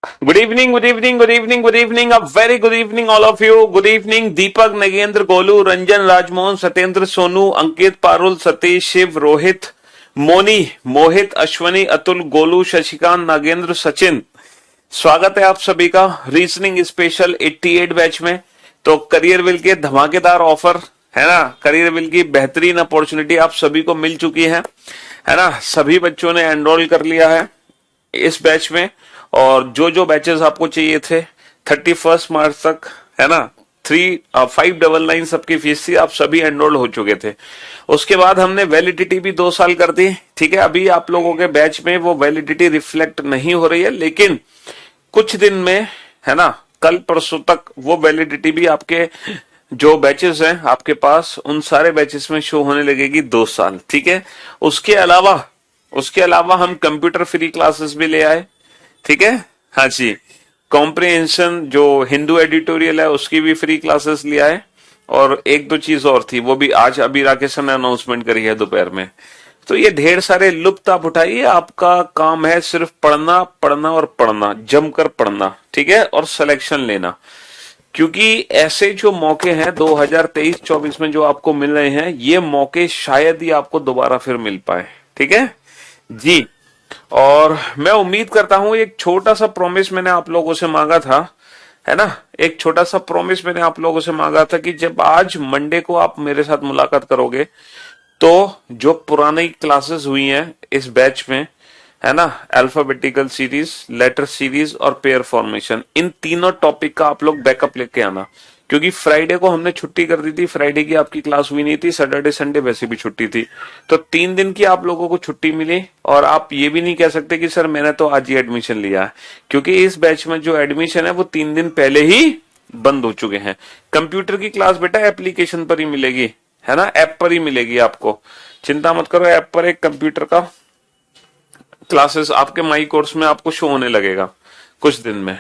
Good evening, good evening, good evening, good evening, a very good evening all of you. Good evening Deepak, Nagendra, Golu, Ranjan, Rajmohan, Satyendra, Sonu, Ankit, Parul, Satish, Shiv, Rohit, Moni, Mohit, Ashwani, Atul, Golu, Shashikant, Nagendra, Sachin. स्वागत है आप सभी का reasoning special 88 batch में। तो करियर विल के धमाकेदार ऑफर है ना, करियर विल की बेहतरीन अपॉर्चुनिटी आप सभी को मिल चुकी है ना। सभी बच्चों ने एनरोल कर लिया है इस बैच में, और जो जो बैचेस आपको चाहिए थे 31 मार्च तक, है ना, 599 सबकी फीस थी, आप सभी एनरोल हो चुके थे। उसके बाद हमने वैलिडिटी भी 2 साल कर दी। ठीक है, अभी आप लोगों के बैच में वो वैलिडिटी रिफ्लेक्ट नहीं हो रही है, लेकिन कुछ दिन में, है ना, कल परसों तक वो वैलिडिटी भी आपके जो बैचेस हैं आपके पास, उन सारे बैचेस में शो होने लगेगी 2 साल। ठीक है, उसके अलावा हम कंप्यूटर फ्री क्लासेस भी ले आए। ठीक है, हाँ जी, कॉम्प्रिहेंशन जो हिंदू एडिटोरियल है उसकी भी फ्री क्लासेस लिया है, और एक दो चीज और थी वो भी आज अभी राकेश ने अनाउंसमेंट करी है दोपहर में। तो ये ढेर सारे लुप्त आप उठाइए, आपका काम है सिर्फ पढ़ना पढ़ना और पढ़ना, जमकर पढ़ना। ठीक है, और सिलेक्शन लेना, क्योंकि ऐसे जो मौके हैं 2023-24 में जो आपको मिल रहे हैं, ये मौके शायद ही आपको दोबारा फिर मिल पाए। ठीक है जी। और मैं उम्मीद करता हूं, एक छोटा सा प्रॉमिस मैंने आप लोगों से मांगा था, है ना, एक छोटा सा प्रॉमिस मैंने आप लोगों से मांगा था कि जब आज मंडे को आप मेरे साथ मुलाकात करोगे, तो जो पुरानी क्लासेस हुई हैं इस बैच में, है ना, अल्फाबेटिकल सीरीज, लेटर सीरीज और पेयर फॉर्मेशन, इन तीनों टॉपिक का आप लोग बैकअप लेके आना। क्योंकि फ्राइडे को हमने छुट्टी कर दी थी, फ्राइडे की आपकी क्लास हुई नहीं थी, सैटरडे संडे वैसे भी छुट्टी थी, तो 3 दिन की आप लोगों को छुट्टी मिली। और आप ये भी नहीं कह सकते कि सर मैंने तो आज ही एडमिशन लिया है, क्योंकि इस बैच में जो एडमिशन है वो 3 दिन पहले ही बंद हो चुके हैं। कंप्यूटर की क्लास बेटा एप्लीकेशन पर ही मिलेगी, है ना, ऐप पर ही मिलेगी आपको, चिंता मत करो। ऐप पर एक कंप्यूटर का क्लासेस आपके माई कोर्स में आपको शो होने लगेगा कुछ दिन में।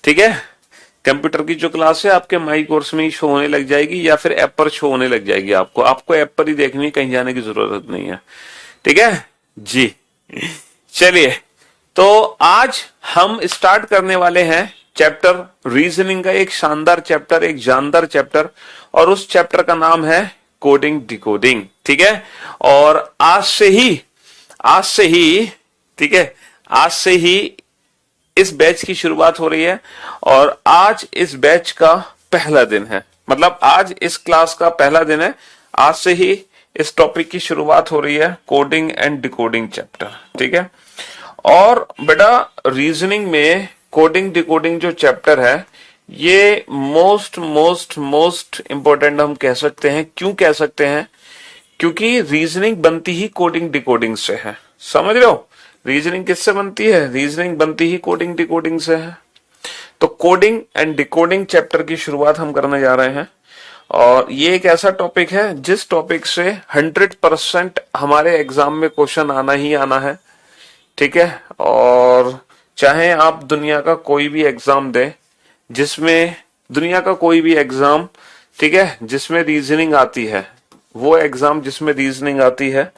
ठीक है, कंप्यूटर की जो क्लास है आपके माई कोर्स में ही शो होने लग जाएगी, या फिर ऐप पर शो होने लग जाएगी। आपको ऐप पर ही देखनी है, कहीं जाने की जरूरत नहीं है। ठीक है जी, चलिए, तो आज हम स्टार्ट करने वाले हैं चैप्टर रीजनिंग का, एक शानदार चैप्टर, एक जानदार चैप्टर, और उस चैप्टर का नाम है कोडिंग डिकोडिंग। ठीक है, और आज से ही ठीक है, आज से ही इस बैच की शुरुआत हो रही है, और आज इस बैच का पहला दिन है, मतलब आज इस क्लास का पहला दिन है। आज से ही इस टॉपिक की शुरुआत हो रही है, कोडिंग एंड डिकोडिंग चैप्टर। ठीक है, और बेटा रीजनिंग में कोडिंग डिकोडिंग जो चैप्टर है, ये मोस्ट मोस्ट मोस्ट इंपॉर्टेंट हम कह सकते हैं। क्यों कह सकते हैं? क्योंकि रीजनिंग बनती ही कोडिंग डिकोडिंग से है। समझ रहे हो, रीजनिंग किससे बनती है? रीजनिंग बनती ही कोडिंग डिकोडिंग से है। तो कोडिंग एंड डिकोडिंग चैप्टर की शुरुआत हम करने जा रहे हैं, और ये एक ऐसा टॉपिक है जिस टॉपिक से 100% हमारे एग्जाम में क्वेश्चन आना ही आना है। ठीक है, और चाहे आप दुनिया का कोई भी एग्जाम दे, जिसमें दुनिया का कोई भी एग्जाम, ठीक है, जिसमें रीजनिंग आती है, वो एग्जाम जिसमें रीजनिंग आती है,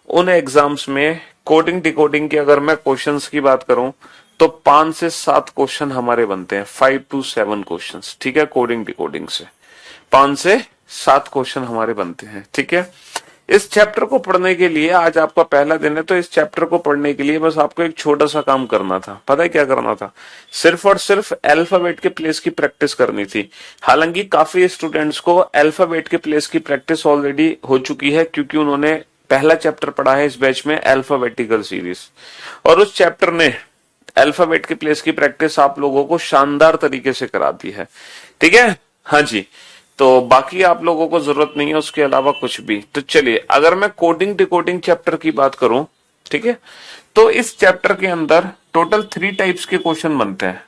उन एग्जाम्स में कोडिंग डिकोडिंग के अगर मैं क्वेश्चंस की बात करूं तो 5 से 7 क्वेश्चन हमारे बनते हैं, 5 to 7 क्वेश्चंस। ठीक है, कोडिंग डिकोडिंग से 5 से 7 क्वेश्चन हमारे बनते हैं। ठीक है, इस चैप्टर को पढ़ने के लिए आज आपका पहला दिन है, तो इस चैप्टर को पढ़ने के लिए बस आपको एक छोटा सा काम करना था। पता है क्या करना था? सिर्फ और सिर्फ अल्फाबेट के प्लेस की प्रैक्टिस करनी थी। हालांकि काफी स्टूडेंट्स को अल्फाबेट के प्लेस की प्रैक्टिस ऑलरेडी हो चुकी है, क्योंकि उन्होंने पहला चैप्टर पढ़ा है इस बैच में, अल्फाबेटिकल सीरीज, और उस चैप्टर ने अल्फाबेट के प्लेस की प्रैक्टिस आप लोगों को शानदार तरीके से करा दी है। ठीक है, हाँ जी, तो बाकी आप लोगों को जरूरत नहीं है उसके अलावा कुछ भी। तो चलिए, अगर मैं कोडिंग डिकोडिंग चैप्टर की बात करूं, ठीक है, तो इस चैप्टर के अंदर टोटल 3 टाइप्स के क्वेश्चन बनते हैं।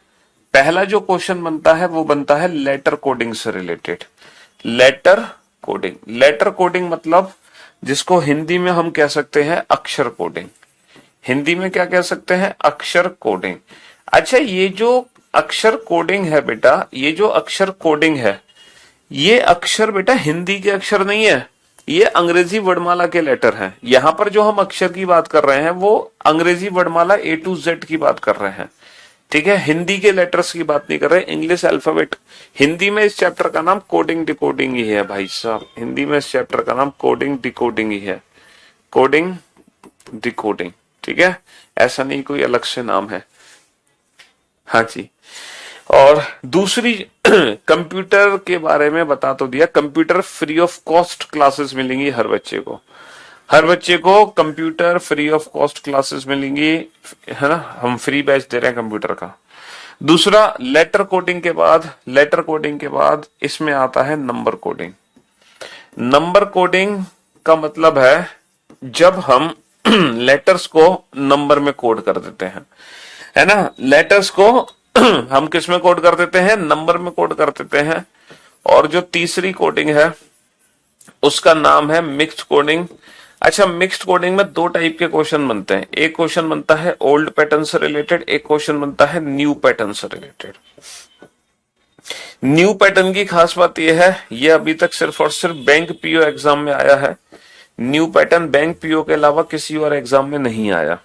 पहला जो क्वेश्चन बनता है वो बनता है लेटर कोडिंग से रिलेटेड। लेटर कोडिंग मतलब जिसको हिंदी में हम कह सकते हैं अक्षर कोडिंग। हिंदी में क्या कह सकते हैं? अक्षर कोडिंग। अच्छा, ये जो अक्षर कोडिंग है बेटा, ये जो अक्षर कोडिंग है, ये अक्षर बेटा हिंदी के अक्षर नहीं है, ये अंग्रेजी वर्णमाला के लेटर हैं। यहां पर जो हम अक्षर की बात कर रहे हैं वो अंग्रेजी वर्णमाला A to Z की बात कर रहे हैं। ठीक है, हिंदी के लेटर्स की बात नहीं कर रहे, इंग्लिश अल्फाबेट। हिंदी में इस चैप्टर का नाम कोडिंग डिकोडिंग ही है भाई साहब, हिंदी में इस चैप्टर का नाम कोडिंग डिकोडिंग ही है, कोडिंग डिकोडिंग। ठीक है, ऐसा नहीं कोई अलग से नाम है। हाँ जी। और दूसरी कंप्यूटर के बारे में बता तो दिया, computer free of cost classes मिलेंगी हर बच्चे को, हर बच्चे को computer free of cost classes मिलेंगी, है ना, हम फ्री बैच दे रहे हैं कंप्यूटर का। दूसरा लेटर कोडिंग के बाद, लेटर कोडिंग के बाद इसमें आता है नंबर कोडिंग। नंबर कोडिंग का मतलब है जब हम लेटर्स को नंबर में कोड कर देते हैं, है ना, लेटर्स को हम किस में कोड कर देते हैं, नंबर में कोड कर देते हैं। और जो तीसरी कोडिंग है उसका नाम है मिक्स्ड कोडिंग। अच्छा, मिक्स्ड कोडिंग में दो टाइप के क्वेश्चन बनते हैं, एक क्वेश्चन बनता है ओल्ड पैटर्न से रिलेटेड, एक क्वेश्चन बनता है न्यू पैटर्न से रिलेटेड। न्यू पैटर्न की खास बात यह है, ये अभी तक सिर्फ और सिर्फ बैंक पीओ एग्जाम में आया है। न्यू पैटर्न बैंक पीओ के अलावा किसी और एग्जाम में नहीं आया।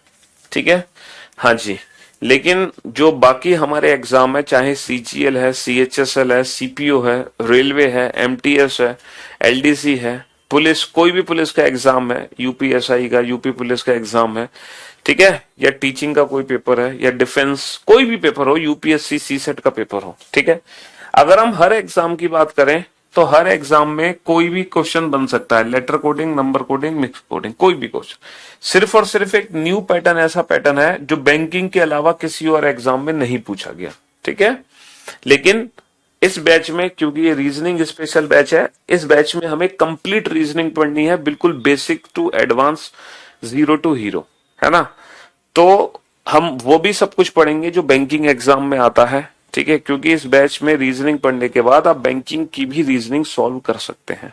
ठीक है, हाँ जी। लेकिन जो बाकी हमारे एग्जाम है, चाहे सीजीएल है, सीएचएसएल है, सीपीओ है, रेलवे है, एमटीएस है, एलडीसी है, पुलिस, कोई भी पुलिस का एग्जाम है, यूपीएसआई का, यूपी पुलिस का एग्जाम है, ठीक है, या टीचिंग का कोई पेपर है, या डिफेंस कोई भी पेपर हो, यूपीएससी सीसेट का पेपर हो, ठीक है, अगर हम हर एग्जाम की बात करें तो हर एग्जाम में कोई भी क्वेश्चन बन सकता है, letter coding, number coding, mix coding, कोई भी क्वेश्चन। सिर्फ और सिर्फ एक न्यू पैटर्न ऐसा पैटर्न है जो बैंकिंग के अलावा किसी और एग्जाम में नहीं पूछा गया। ठीक है, लेकिन इस बैच में, क्योंकि ये रीजनिंग स्पेशल बैच है, इस बैच में हमें कंप्लीट रीजनिंग पढ़नी है, बिल्कुल basic to advance, zero to hero, है ना। तो हम वो भी सब कुछ पढ़ेंगे जो बैंकिंग एग्जाम में आता है। ठीक है, क्योंकि इस बैच में रीजनिंग पढ़ने के बाद आप बैंकिंग की भी रीजनिंग सॉल्व कर सकते हैं।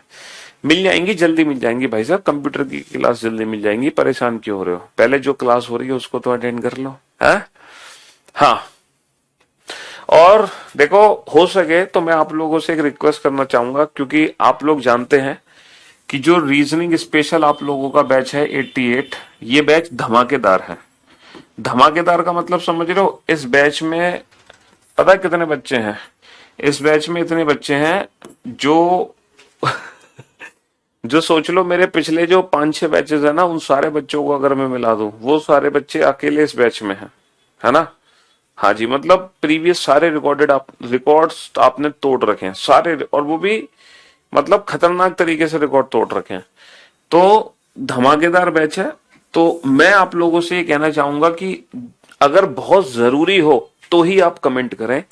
मिल जाएंगी, जल्दी मिल जाएंगी भाई साहब, कंप्यूटर की क्लास जल्दी मिल जाएंगी, परेशान क्यों हो रहे हो, पहले जो क्लास हो रही है उसको तो अटेंड कर लो, है? हाँ, और देखो, हो सके तो मैं आप लोगों से एक रिक्वेस्ट करना चाहूंगा, क्योंकि आप लोग जानते हैं कि जो रीजनिंग स्पेशल आप लोगों का बैच है 88, ये बैच धमाकेदार है। धमाकेदार का मतलब समझ रहे हो, इस बैच में पता है कितने बच्चे हैं? इस बैच में इतने बच्चे हैं जो जो सोच लो, मेरे पिछले जो 5-6 बैचेस है ना, उन सारे बच्चों को अगर मैं मिला दूं, वो सारे बच्चे अकेले इस बैच में हैं, है ना। हाँ जी, मतलब प्रीवियस सारे रिकॉर्ड्स आपने तोड़ रखे हैं सारे, और वो भी मतलब खतरनाक तरीके से रिकॉर्ड तोड़ रखे हैं। तो धमाकेदार बैच है। तो मैं आप लोगों से ये कहना चाहूंगा कि अगर बहुत जरूरी हो तो ही आप कमेंट करें,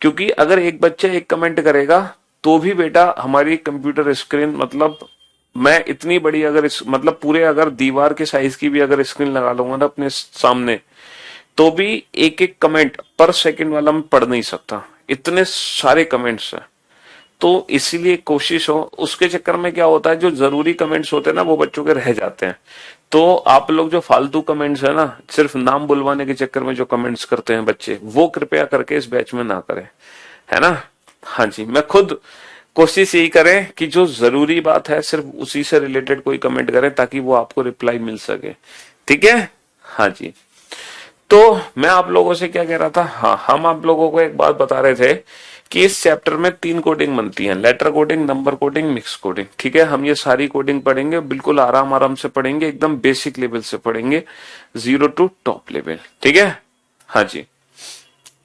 क्योंकि अगर एक बच्चा एक कमेंट करेगा तो भी बेटा हमारी कंप्यूटर स्क्रीन, मतलब मैं इतनी बड़ी अगर मतलब पूरे अगर दीवार के साइज की भी अगर स्क्रीन लगा लूंगा ना अपने सामने, तो भी एक एक कमेंट पर सेकंड वाला मैं पढ़ नहीं सकता, इतने सारे कमेंट्स हैं। तो इसीलिए कोशिश हो, उसके चक्कर में क्या होता है, जो जरूरी कमेंट्स होते हैं ना वो बच्चों के रह जाते हैं। तो आप लोग जो फालतू कमेंट्स है ना, सिर्फ नाम बुलवाने के चक्कर में जो कमेंट्स करते हैं बच्चे, वो कृपया करके इस बैच में ना करें, है ना। हाँ जी, मैं खुद कोशिश यही करें कि जो जरूरी बात है सिर्फ उसी से रिलेटेड कोई कमेंट करें, ताकि वो आपको रिप्लाई मिल सके। ठीक है, हाँ जी। तो मैं आप लोगों से क्या कह रहा था, हाँ, हम आप लोगों को एक बात बता रहे थे कि इस चैप्टर में 3 कोडिंग बनती हैं, letter coding, number coding, mix coding. ठीक है, हम ये सारी कोडिंग पढ़ेंगे, बिल्कुल आराम आराम से पढ़ेंगे, एकदम बेसिक लेवल से पढ़ेंगे, जीरो टू टॉप लेवल। ठीक है, हाँ जी।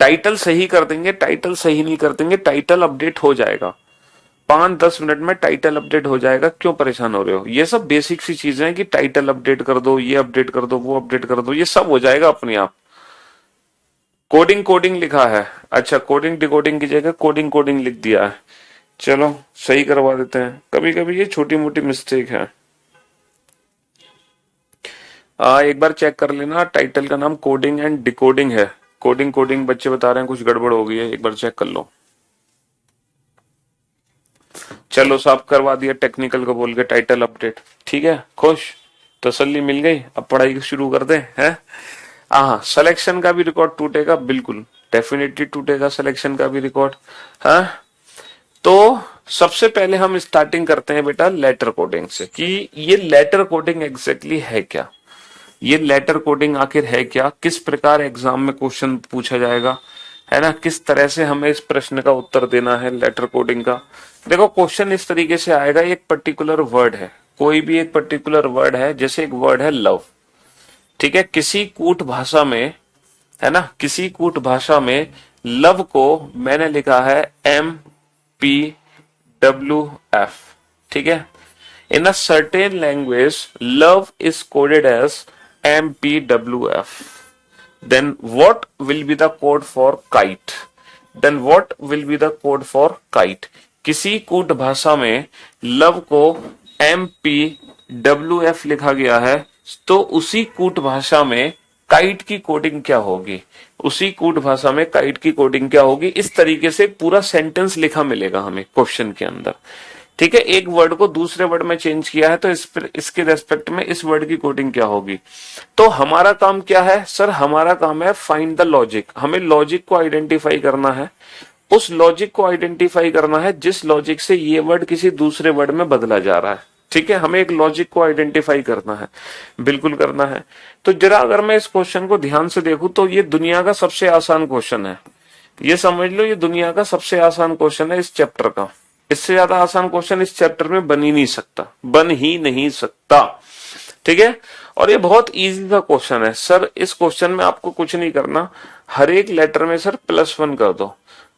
टाइटल सही कर देंगे, टाइटल सही नहीं कर देंगे, टाइटल अपडेट हो जाएगा 5-10 मिनट में, टाइटल अपडेट हो जाएगा, क्यों परेशान हो रहे हो। ये सब बेसिक सी चीजें हैं कि टाइटल अपडेट कर दो, ये अपडेट कर दो, वो अपडेट कर दो, ये सब हो जाएगा अपने आप। कोडिंग कोडिंग लिखा है, अच्छा, कोडिंग डिकोडिंग की जगह कोडिंग कोडिंग लिख दिया है, चलो सही करवा देते हैं। कभी कभी ये छोटी मोटी मिस्टेक है, एक बार चेक कर लेना। टाइटल का नाम कोडिंग एंड डिकोडिंग है, कोडिंग कोडिंग बच्चे बता रहे हैं कुछ गड़बड़ हो गई है, एक बार चेक कर लो। चलो साफ करवा दिया टेक्निकल को बोल के, टाइटल अपडेट। ठीक है, खुश, तसल्ली मिल गई, अब पढ़ाई शुरू कर दे, हैं। हाँ, सिलेक्शन का भी रिकॉर्ड टूटेगा, बिल्कुल डेफिनेटली टूटेगा सिलेक्शन का भी रिकॉर्ड। हाँ, तो सबसे पहले हम स्टार्टिंग करते हैं बेटा लेटर कोडिंग से, कि ये लेटर कोडिंग एग्जैक्टली है क्या। ये लेटर कोडिंग आखिर है क्या, किस प्रकार एग्जाम में क्वेश्चन पूछा जाएगा, है ना, किस तरह से हमें इस प्रश्न का उत्तर देना है लेटर कोडिंग का। देखो क्वेश्चन इस तरीके से आएगा, एक पर्टिकुलर वर्ड है, कोई भी एक पर्टिकुलर वर्ड है, जैसे एक वर्ड है लव, ठीक है, किसी कूट भाषा में, है ना, किसी कूट भाषा में लव को मैंने लिखा है MPWF, ठीक है। In a certain language love is coded as MPWF, then what will be the code for kite, then what will be the code for kite। किसी कूट भाषा में लव को MPWF लिखा गया है, तो उसी कूट भाषा में काइट की कोडिंग क्या होगी, उसी कूट भाषा में काइट की कोडिंग क्या होगी। इस तरीके से पूरा सेंटेंस लिखा मिलेगा हमें क्वेश्चन के अंदर, ठीक है। एक वर्ड को दूसरे वर्ड में चेंज किया है, तो इसके रेस्पेक्ट में इस वर्ड की कोडिंग क्या होगी। तो हमारा काम क्या है सर, हमारा काम है फाइंड द लॉजिक, हमें लॉजिक को आइडेंटिफाई करना है, उस लॉजिक को आइडेंटिफाई करना है जिस लॉजिक से ये वर्ड किसी दूसरे वर्ड में बदला जा रहा है, ठीक है। हमें एक लॉजिक को आइडेंटिफाई करना है, बिल्कुल करना है। तो जरा अगर मैं इस क्वेश्चन को ध्यान से देखूं तो ये दुनिया का सबसे आसान क्वेश्चन है, ये समझ लो ये दुनिया का सबसे आसान क्वेश्चन है इस चैप्टर का। इससे ज्यादा आसान क्वेश्चन इस चैप्टर में बन ही नहीं सकता, बन ही नहीं सकता, ठीक है। और ये बहुत इजी सा क्वेश्चन है सर, इस क्वेश्चन में आपको कुछ नहीं करना, हर एक लेटर में सर +1 कर दो,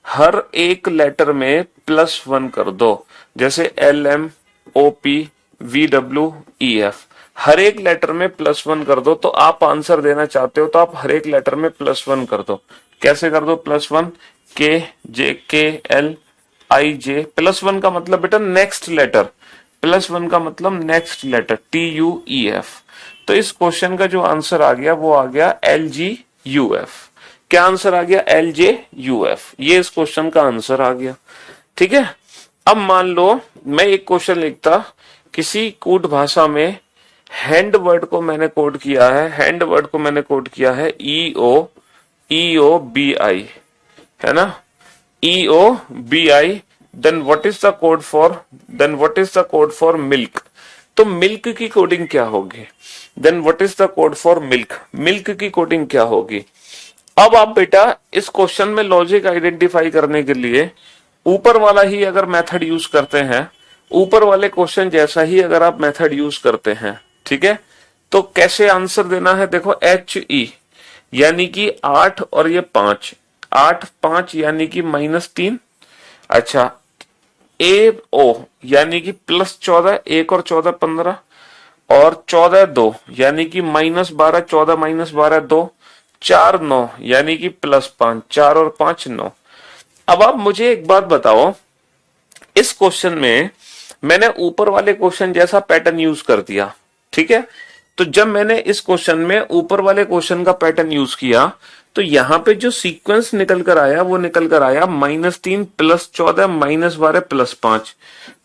हर एक लेटर में +1 कर दो, जैसे LMOPVWEF, हर एक लेटर में +1 कर दो। तो आप आंसर देना चाहते हो तो आप हर एक लेटर में +1 कर दो। कैसे कर दो +1, KJKLIJ, +1 का मतलब बेटा नेक्स्ट लेटर, +1 का मतलब नेक्स्ट लेटर, TUEF। तो इस क्वेश्चन का जो आंसर आ गया वो आ गया LGUF। क्या आंसर आ गया, LJUF, ये इस क्वेश्चन का आंसर आ गया, ठीक है। अब मान लो मैं एक क्वेश्चन लिखता, किसी कूट भाषा में हैंड वर्ड को मैंने कोड किया है, हैंड वर्ड को मैंने कोड किया है EOBI, है ना, EOBI, then what is the code for milk. तो मिल्क की कोडिंग क्या होगी, then what is the code for milk, milk की कोडिंग क्या होगी। अब आप बेटा इस क्वेश्चन में लॉजिक आइडेंटिफाई करने के लिए ऊपर वाला ही अगर मेथड यूज करते हैं, ऊपर वाले क्वेश्चन जैसा ही अगर आप मेथड यूज करते हैं, ठीक है, तो कैसे आंसर देना है। देखो HE यानी कि 8 और ये 5, 8 5 यानी कि -3, अच्छा AO यानी कि +14, 1 और 14 15, और 14 2 यानी कि -12, 14 -12 2, 4 9 यानी कि +5, 4 और 5 9। अब आप मुझे एक बात बताओ, इस क्वेश्चन में मैंने ऊपर वाले क्वेश्चन जैसा पैटर्न यूज कर दिया, ठीक है। तो जब मैंने इस क्वेश्चन में ऊपर वाले क्वेश्चन का पैटर्न यूज किया, तो यहां पे जो सीक्वेंस निकल कर आया वो निकल कर आया -3 +14 -12 +5।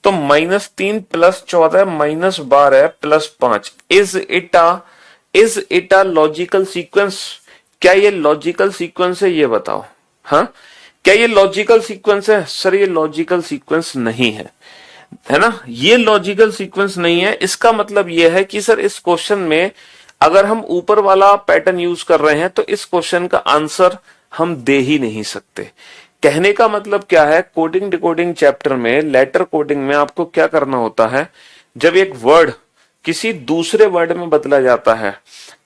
तो -3 +14 -12 +5 is it a logical sequence. क्या ये लॉजिकल सीक्वेंस है, ये बताओ। हाँ, क्या ये लॉजिकल सीक्वेंस है सर, ये लॉजिकल सीक्वेंस नहीं है ना, ये लॉजिकल सीक्वेंस नहीं है। इसका मतलब ये है कि सर इस क्वेश्चन में अगर हम ऊपर वाला पैटर्न यूज कर रहे हैं तो इस क्वेश्चन का आंसर हम दे ही नहीं सकते। कहने का मतलब क्या है, कोडिंग डिकोडिंग चैप्टर में, लेटर कोडिंग में आपको क्या करना होता है, जब एक वर्ड किसी दूसरे वर्ड में बदला जाता है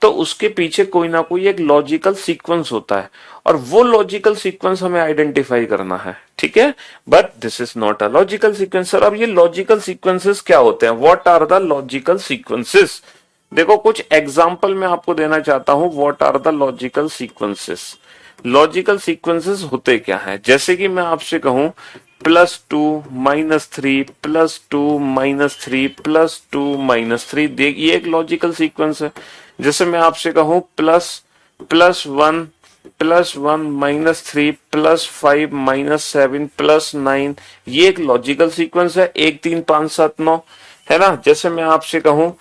तो उसके पीछे कोई ना कोई एक लॉजिकल सीक्वेंस होता है, और वो लॉजिकल सीक्वेंस हमें आइडेंटिफाई करना है, ठीक है। But this is not a logical sequence. Sir अब ये लॉजिकल सीक्वेंसेस क्या होते हैं, what are the logical sequences. देखो कुछ एग्जाम्पल मैं आपको देना चाहता हूं, what are the logical sequences. Logical sequences होते क्या है, जैसे कि मैं आपसे कहूं +2 -3 +2 -3 +2 -3, देख ये एक लॉजिकल सीक्वेंस है। जैसे मैं आपसे कहूं +1 +1 -3 +5 -7 +9, ये एक लॉजिकल सीक्वेंस है, 1 3 5 7 9, है ना। जैसे मैं आपसे कहूं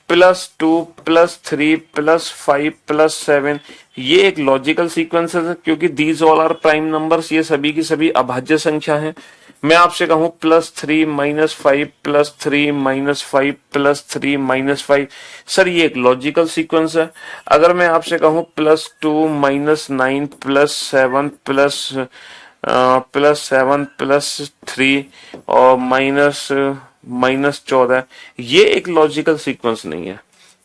+2 +3 +5 +7, ये एक लॉजिकल सीक्वेंस है क्योंकि these all are prime numbers, ये सभी की सभी अभाज्य संख्या है। मैं आपसे कहूं +3 -5 +3 -5 +3 -5, सर ये एक लॉजिकल सीक्वेंस है। अगर मैं आपसे कहूं +2 -9 +7 +7 +3 और -14, ये एक लॉजिकल सीक्वेंस नहीं है।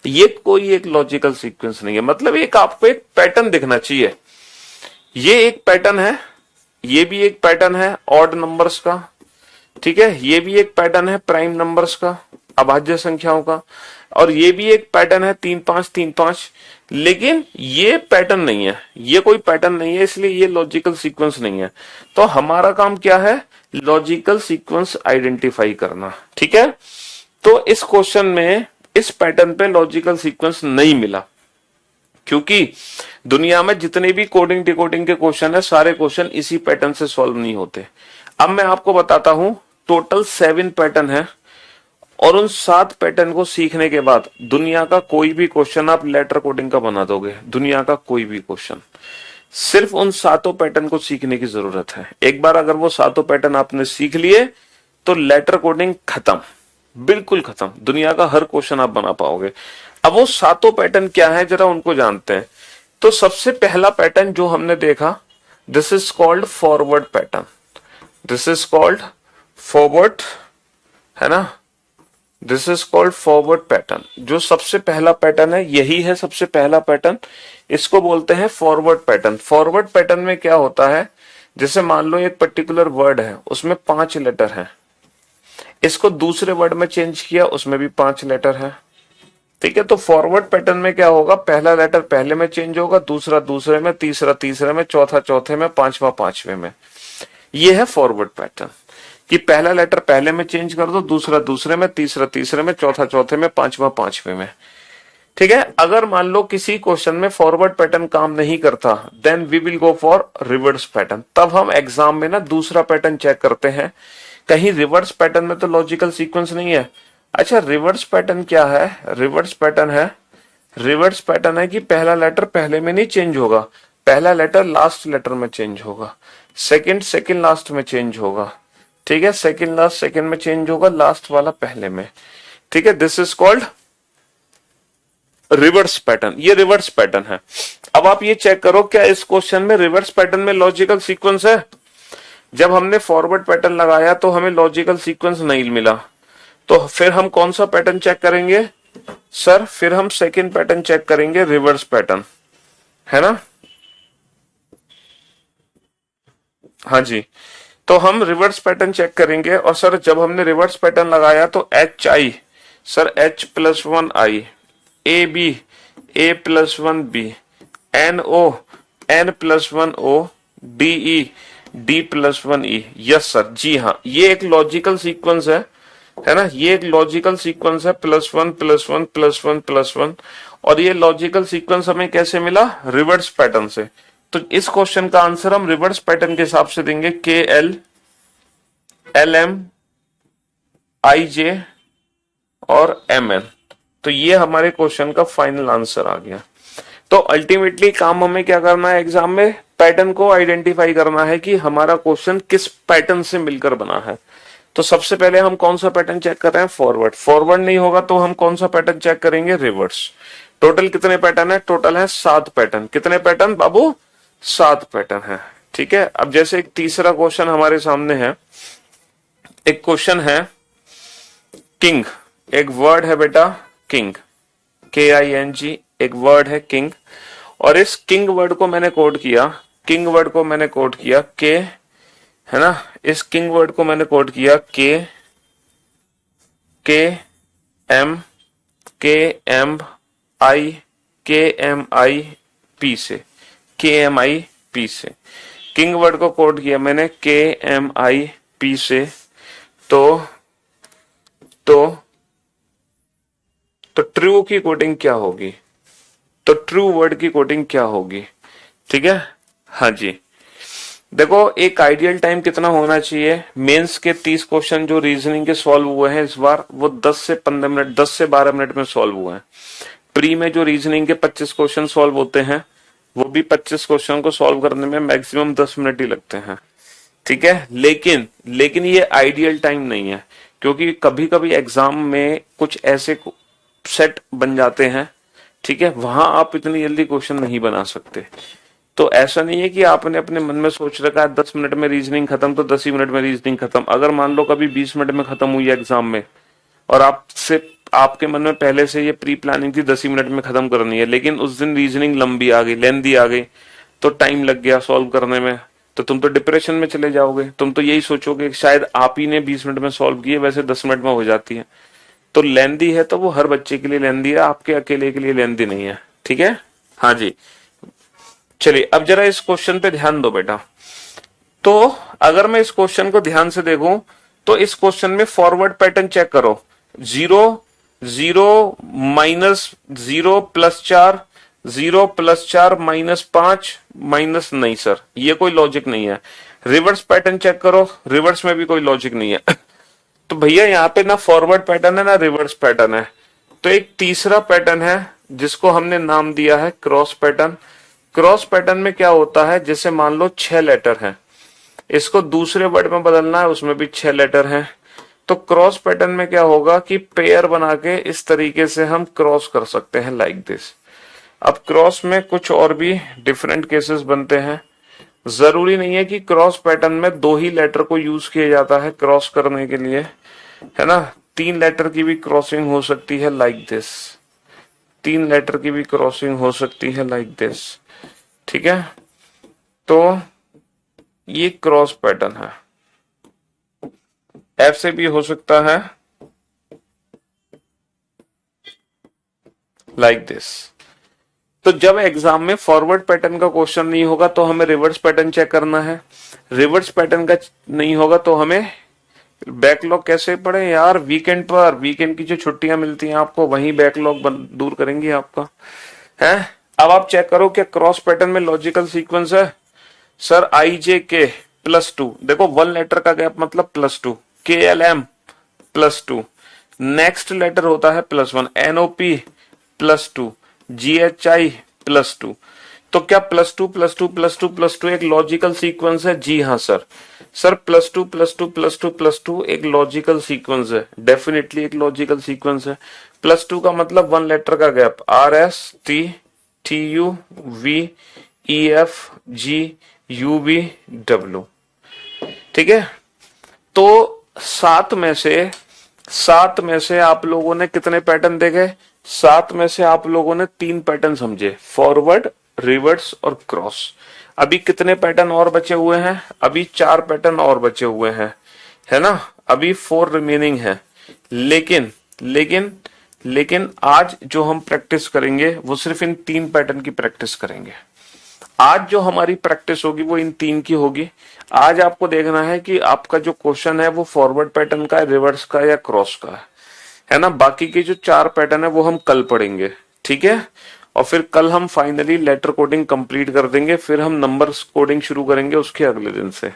ये कोई एक लॉजिकल सीक्वेंस नहीं है। मतलब एक आपको एक पैटर्न दिखना चाहिए। ये एक पैटर्न है, ये भी एक पैटर्न है ऑड नंबर्स का, ठीक है, ये भी एक पैटर्न है प्राइम नंबर्स का, अभाज्य संख्याओं का, और ये भी एक पैटर्न है 3 5 3 5, लेकिन ये पैटर्न नहीं है, ये कोई पैटर्न नहीं है, इसलिए ये लॉजिकल सीक्वेंस नहीं है। तो हमारा काम क्या है? लॉजिकल सीक्वेंस आइडेंटिफाई करना, ठीक है। तो इस क्वेश्चन में इस पैटर्न पे लॉजिकल सीक्वेंस नहीं मिला, क्योंकि दुनिया में जितने भी कोडिंग डिकोडिंग के क्वेश्चन है, सारे क्वेश्चन इसी पैटर्न से सॉल्व नहीं होते। अब मैं आपको बताता हूं, टोटल 7 पैटर्न है, और उन 7 पैटर्न को सीखने के बाद दुनिया का कोई भी क्वेश्चन आप लेटर कोडिंग का बना दोगे। दुनिया का कोई भी क्वेश्चन, सिर्फ उन 7 पैटर्न को सीखने की जरूरत है। एक बार अगर वो 7 पैटर्न आपने सीख लिए तो लेटर कोडिंग खत्म, बिल्कुल खत्म। दुनिया का हर क्वेश्चन आप बना पाओगे। अब वो 7 पैटर्न क्या है, जरा उनको जानते हैं। तो सबसे पहला पैटर्न जो हमने देखा, this is called forward pattern. This is called forward, है ना, this is called forward pattern. जो सबसे पहला पैटर्न है, यही है सबसे पहला पैटर्न, इसको बोलते हैं फॉरवर्ड पैटर्न। फॉरवर्ड पैटर्न में क्या होता है, जैसे मान लो एक पर्टिकुलर वर्ड है, उसमें 5 लेटर है, इसको दूसरे वर्ड में चेंज किया, उसमें भी 5 लेटर है, ठीक है। तो फॉरवर्ड पैटर्न में क्या होगा, पहला लेटर पहले में चेंज होगा, दूसरा दूसरे में, तीसरा तीसरे में, चौथा चौथे में, पांचवा पांचवे में। ये है फॉरवर्ड पैटर्न, कि पहला लेटर पहले में चेंज कर दो, दूसरा दूसरे में, तीसरा तीसरे में, चौथा चौथे में, पांचवा पांचवे में, ठीक है। अगर मान लो किसी क्वेश्चन में फॉरवर्ड पैटर्न काम नहीं करता, then we will go for reverse pattern. तब हम एग्जाम में ना दूसरा पैटर्न चेक करते हैं, कहीं रिवर्स पैटर्न में तो लॉजिकल सीक्वेंस नहीं है। अच्छा, रिवर्स पैटर्न क्या है? रिवर्स पैटर्न है कि पहला लेटर पहले में नहीं चेंज होगा, पहला लेटर लास्ट लेटर में चेंज होगा, सेकंड लास्ट में चेंज होगा, ठीक है, सेकंड लास्ट सेकंड में चेंज होगा, लास्ट वाला पहले में, ठीक है। This is called reverse pattern. ये रिवर्स पैटर्न है। अब आप ये चेक करो, क्या इस क्वेश्चन में रिवर्स पैटर्न में लॉजिकल सीक्वेंस है? जब हमने फॉरवर्ड पैटर्न लगाया तो हमें लॉजिकल सीक्वेंस नहीं मिला, तो फिर हम कौन सा पैटर्न चेक करेंगे सर? फिर हम सेकंड पैटर्न चेक करेंगे, रिवर्स पैटर्न, है ना। हाँ जी, तो हम रिवर्स पैटर्न चेक करेंगे। और सर जब हमने रिवर्स पैटर्न लगाया तो HI, sir H+1I, AB A+1B, NO N+1O, DE D+1E। Yes sir, जी हाँ, ये एक लॉजिकल सीक्वेंस है ना, ये एक लॉजिकल सीक्वेंस है, +1 +1 +1 +1। और ये लॉजिकल सीक्वेंस हमें कैसे मिला? रिवर्स पैटर्न से। तो इस क्वेश्चन का आंसर हम रिवर्स पैटर्न के हिसाब से देंगे, KL LM IJ और MN। तो ये हमारे क्वेश्चन का फाइनल आंसर आ गया। तो अल्टीमेटली काम हमें क्या करना है एग्जाम में? पैटर्न को आइडेंटिफाई करना है कि हमारा क्वेश्चन किस पैटर्न से मिलकर बना है। तो सबसे पहले हम कौन सा पैटर्न चेक कर रहे हैं? फॉरवर्ड। फॉरवर्ड नहीं होगा तो हम कौन सा पैटर्न चेक करेंगे? रिवर्स। टोटल कितने पैटर्न है? टोटल है 7 पैटर्न। कितने पैटर्न बाबू? 7 पैटर्न है, ठीक है। अब जैसे एक तीसरा क्वेश्चन हमारे सामने है, एक क्वेश्चन है किंग, एक वर्ड है बेटा किंग, KING, एक वर्ड है किंग। और इस किंग वर्ड को मैंने कोड किया, किंग वर्ड को मैंने कोड किया के, है ना, इस किंग वर्ड को मैंने कोड किया KMI से, KMIP से। किंग वर्ड को कोड किया मैंने KMIP से। तो ट्रू की कोडिंग क्या होगी? तो ट्रू वर्ड की कोडिंग क्या होगी? ठीक है, हाँ जी। देखो, एक आइडियल टाइम कितना होना चाहिए? मेंस के 30 क्वेश्चन जो रीजनिंग के सॉल्व हुए हैं इस बार, वो 10 से 15 मिनट, 10 से 12 मिनट में सॉल्व हुए हैं। प्री में जो रीजनिंग के 25 क्वेश्चन सॉल्व होते हैं वो भी 25 क्वेश्चन को सॉल्व करने में मैक्सिमम 10 मिनट ही लगते हैं। ठीक है, लेकिन लेकिन ये आइडियल टाइम नहीं है, क्योंकि कभी कभी एग्जाम में कुछ ऐसे सेट बन जाते हैं, ठीक है, वहां आप इतनी जल्दी क्वेश्चन नहीं बना सकते। तो ऐसा नहीं है कि आपने अपने मन में सोच रखा है 10 मिनट में रीजनिंग खत्म, तो 10 ही मिनट में रीजनिंग खत्म। अगर मान लो कभी 20 मिनट में खत्म हुई है एग्जाम में, और आपसे आपके मन में पहले से ये प्री प्लानिंग थी 10 ही मिनट में खत्म करनी है, लेकिन उस दिन रीजनिंग लंबी आ गई, लेंदी आ गई, तो टाइम लग गया सॉल्व करने में, तो तुम तो डिप्रेशन में चले जाओगे। तुम तो यही सोचोगे शायद आप ही ने 20 मिनट में सॉल्व किए, वैसे 10 मिनट में हो जाती है। तो लेंदी है तो वो हर बच्चे के लिए लेंदी है, आपके अकेले के लिए लेंदी नहीं है। ठीक है, हाँ जी। चलिए अब जरा इस क्वेश्चन पे ध्यान दो बेटा। तो अगर मैं इस क्वेश्चन को ध्यान से देखूं, तो इस क्वेश्चन में फॉरवर्ड पैटर्न चेक करो। 0 0 -0 +4, 0 +4 -5 माइनस, नहीं सर ये कोई लॉजिक नहीं है। रिवर्स पैटर्न चेक करो, रिवर्स में भी कोई लॉजिक नहीं है। तो भैया यहाँ पे ना फॉरवर्ड पैटर्न है ना रिवर्स पैटर्न है। तो एक तीसरा पैटर्न है जिसको हमने नाम दिया है क्रॉस पैटर्न। क्रॉस पैटर्न में क्या होता है, जैसे मान लो 6 लेटर हैं, इसको दूसरे वर्ड में बदलना है, उसमें भी 6 लेटर हैं। तो क्रॉस पैटर्न में क्या होगा कि पेयर बना के इस तरीके से हम क्रॉस कर सकते हैं, लाइक दिस। अब क्रॉस में कुछ और भी डिफरेंट केसेस बनते हैं। जरूरी नहीं है कि क्रॉस पैटर्न में 2 ही लेटर को यूज किया जाता है क्रॉस करने के लिए, है ना। 3 लेटर की भी क्रॉसिंग हो सकती है, लाइक दिस। 3 लेटर की भी क्रॉसिंग हो सकती है, लाइक दिस। ठीक है, तो ये क्रॉस पैटर्न है। एफ से भी हो सकता है, लाइक दिस। तो जब एग्जाम में फॉरवर्ड पैटर्न का क्वेश्चन नहीं होगा तो हमें रिवर्स पैटर्न चेक करना है। रिवर्स पैटर्न का नहीं होगा तो हमें बैकलॉग कैसे पढ़े यार, वीकेंड पर, वीकेंड की जो छुट्टियां मिलती हैं आपको, वही बैकलॉग दूर करेंगी आपका, है। अब आप चेक करो क्या क्रॉस पैटर्न में लॉजिकल सीक्वेंस है। सर IJK +2, देखो 1 लेटर का गैप मतलब +2, KLM +2, नेक्स्ट लेटर होता है +1, NOP +2, GHI +2। तो क्या +2 +2 +2 +2 एक लॉजिकल सीक्वेंस है? जी हाँ सर। सर +2 +2 +2 +2 एक लॉजिकल सीक्वेंस है, डेफिनेटली एक लॉजिकल सीक्वेंस है। +2 का मतलब 1 लेटर का gap, RS T TU V EF G UV W। ठीक है, तो 7 में से आप लोगों ने कितने पैटर्न देखे? 7 में से आप लोगों ने 3 पैटर्न समझे, फॉरवर्ड, रिवर्स और क्रॉस। अभी कितने पैटर्न और बचे हुए हैं? अभी 4 पैटर्न और बचे हुए हैं, है ना। अभी 4 रिमेनिंग है। लेकिन लेकिन लेकिन आज जो हम प्रैक्टिस करेंगे वो सिर्फ इन 3 पैटर्न की प्रैक्टिस करेंगे। आज जो हमारी प्रैक्टिस होगी वो इन 3 की होगी। आज आपको देखना है कि आपका जो क्वेश्चन है वो फॉरवर्ड पैटर्न का है, रिवर्स का या क्रॉस का है ना। बाकी के जो 4 पैटर्न है वो हम कल पढ़ेंगे, ठीक है। और फिर कल हम फाइनली लेटर कोडिंग कंप्लीट कर देंगे, फिर हम नंबर्स कोडिंग शुरू करेंगे उसके अगले दिन से,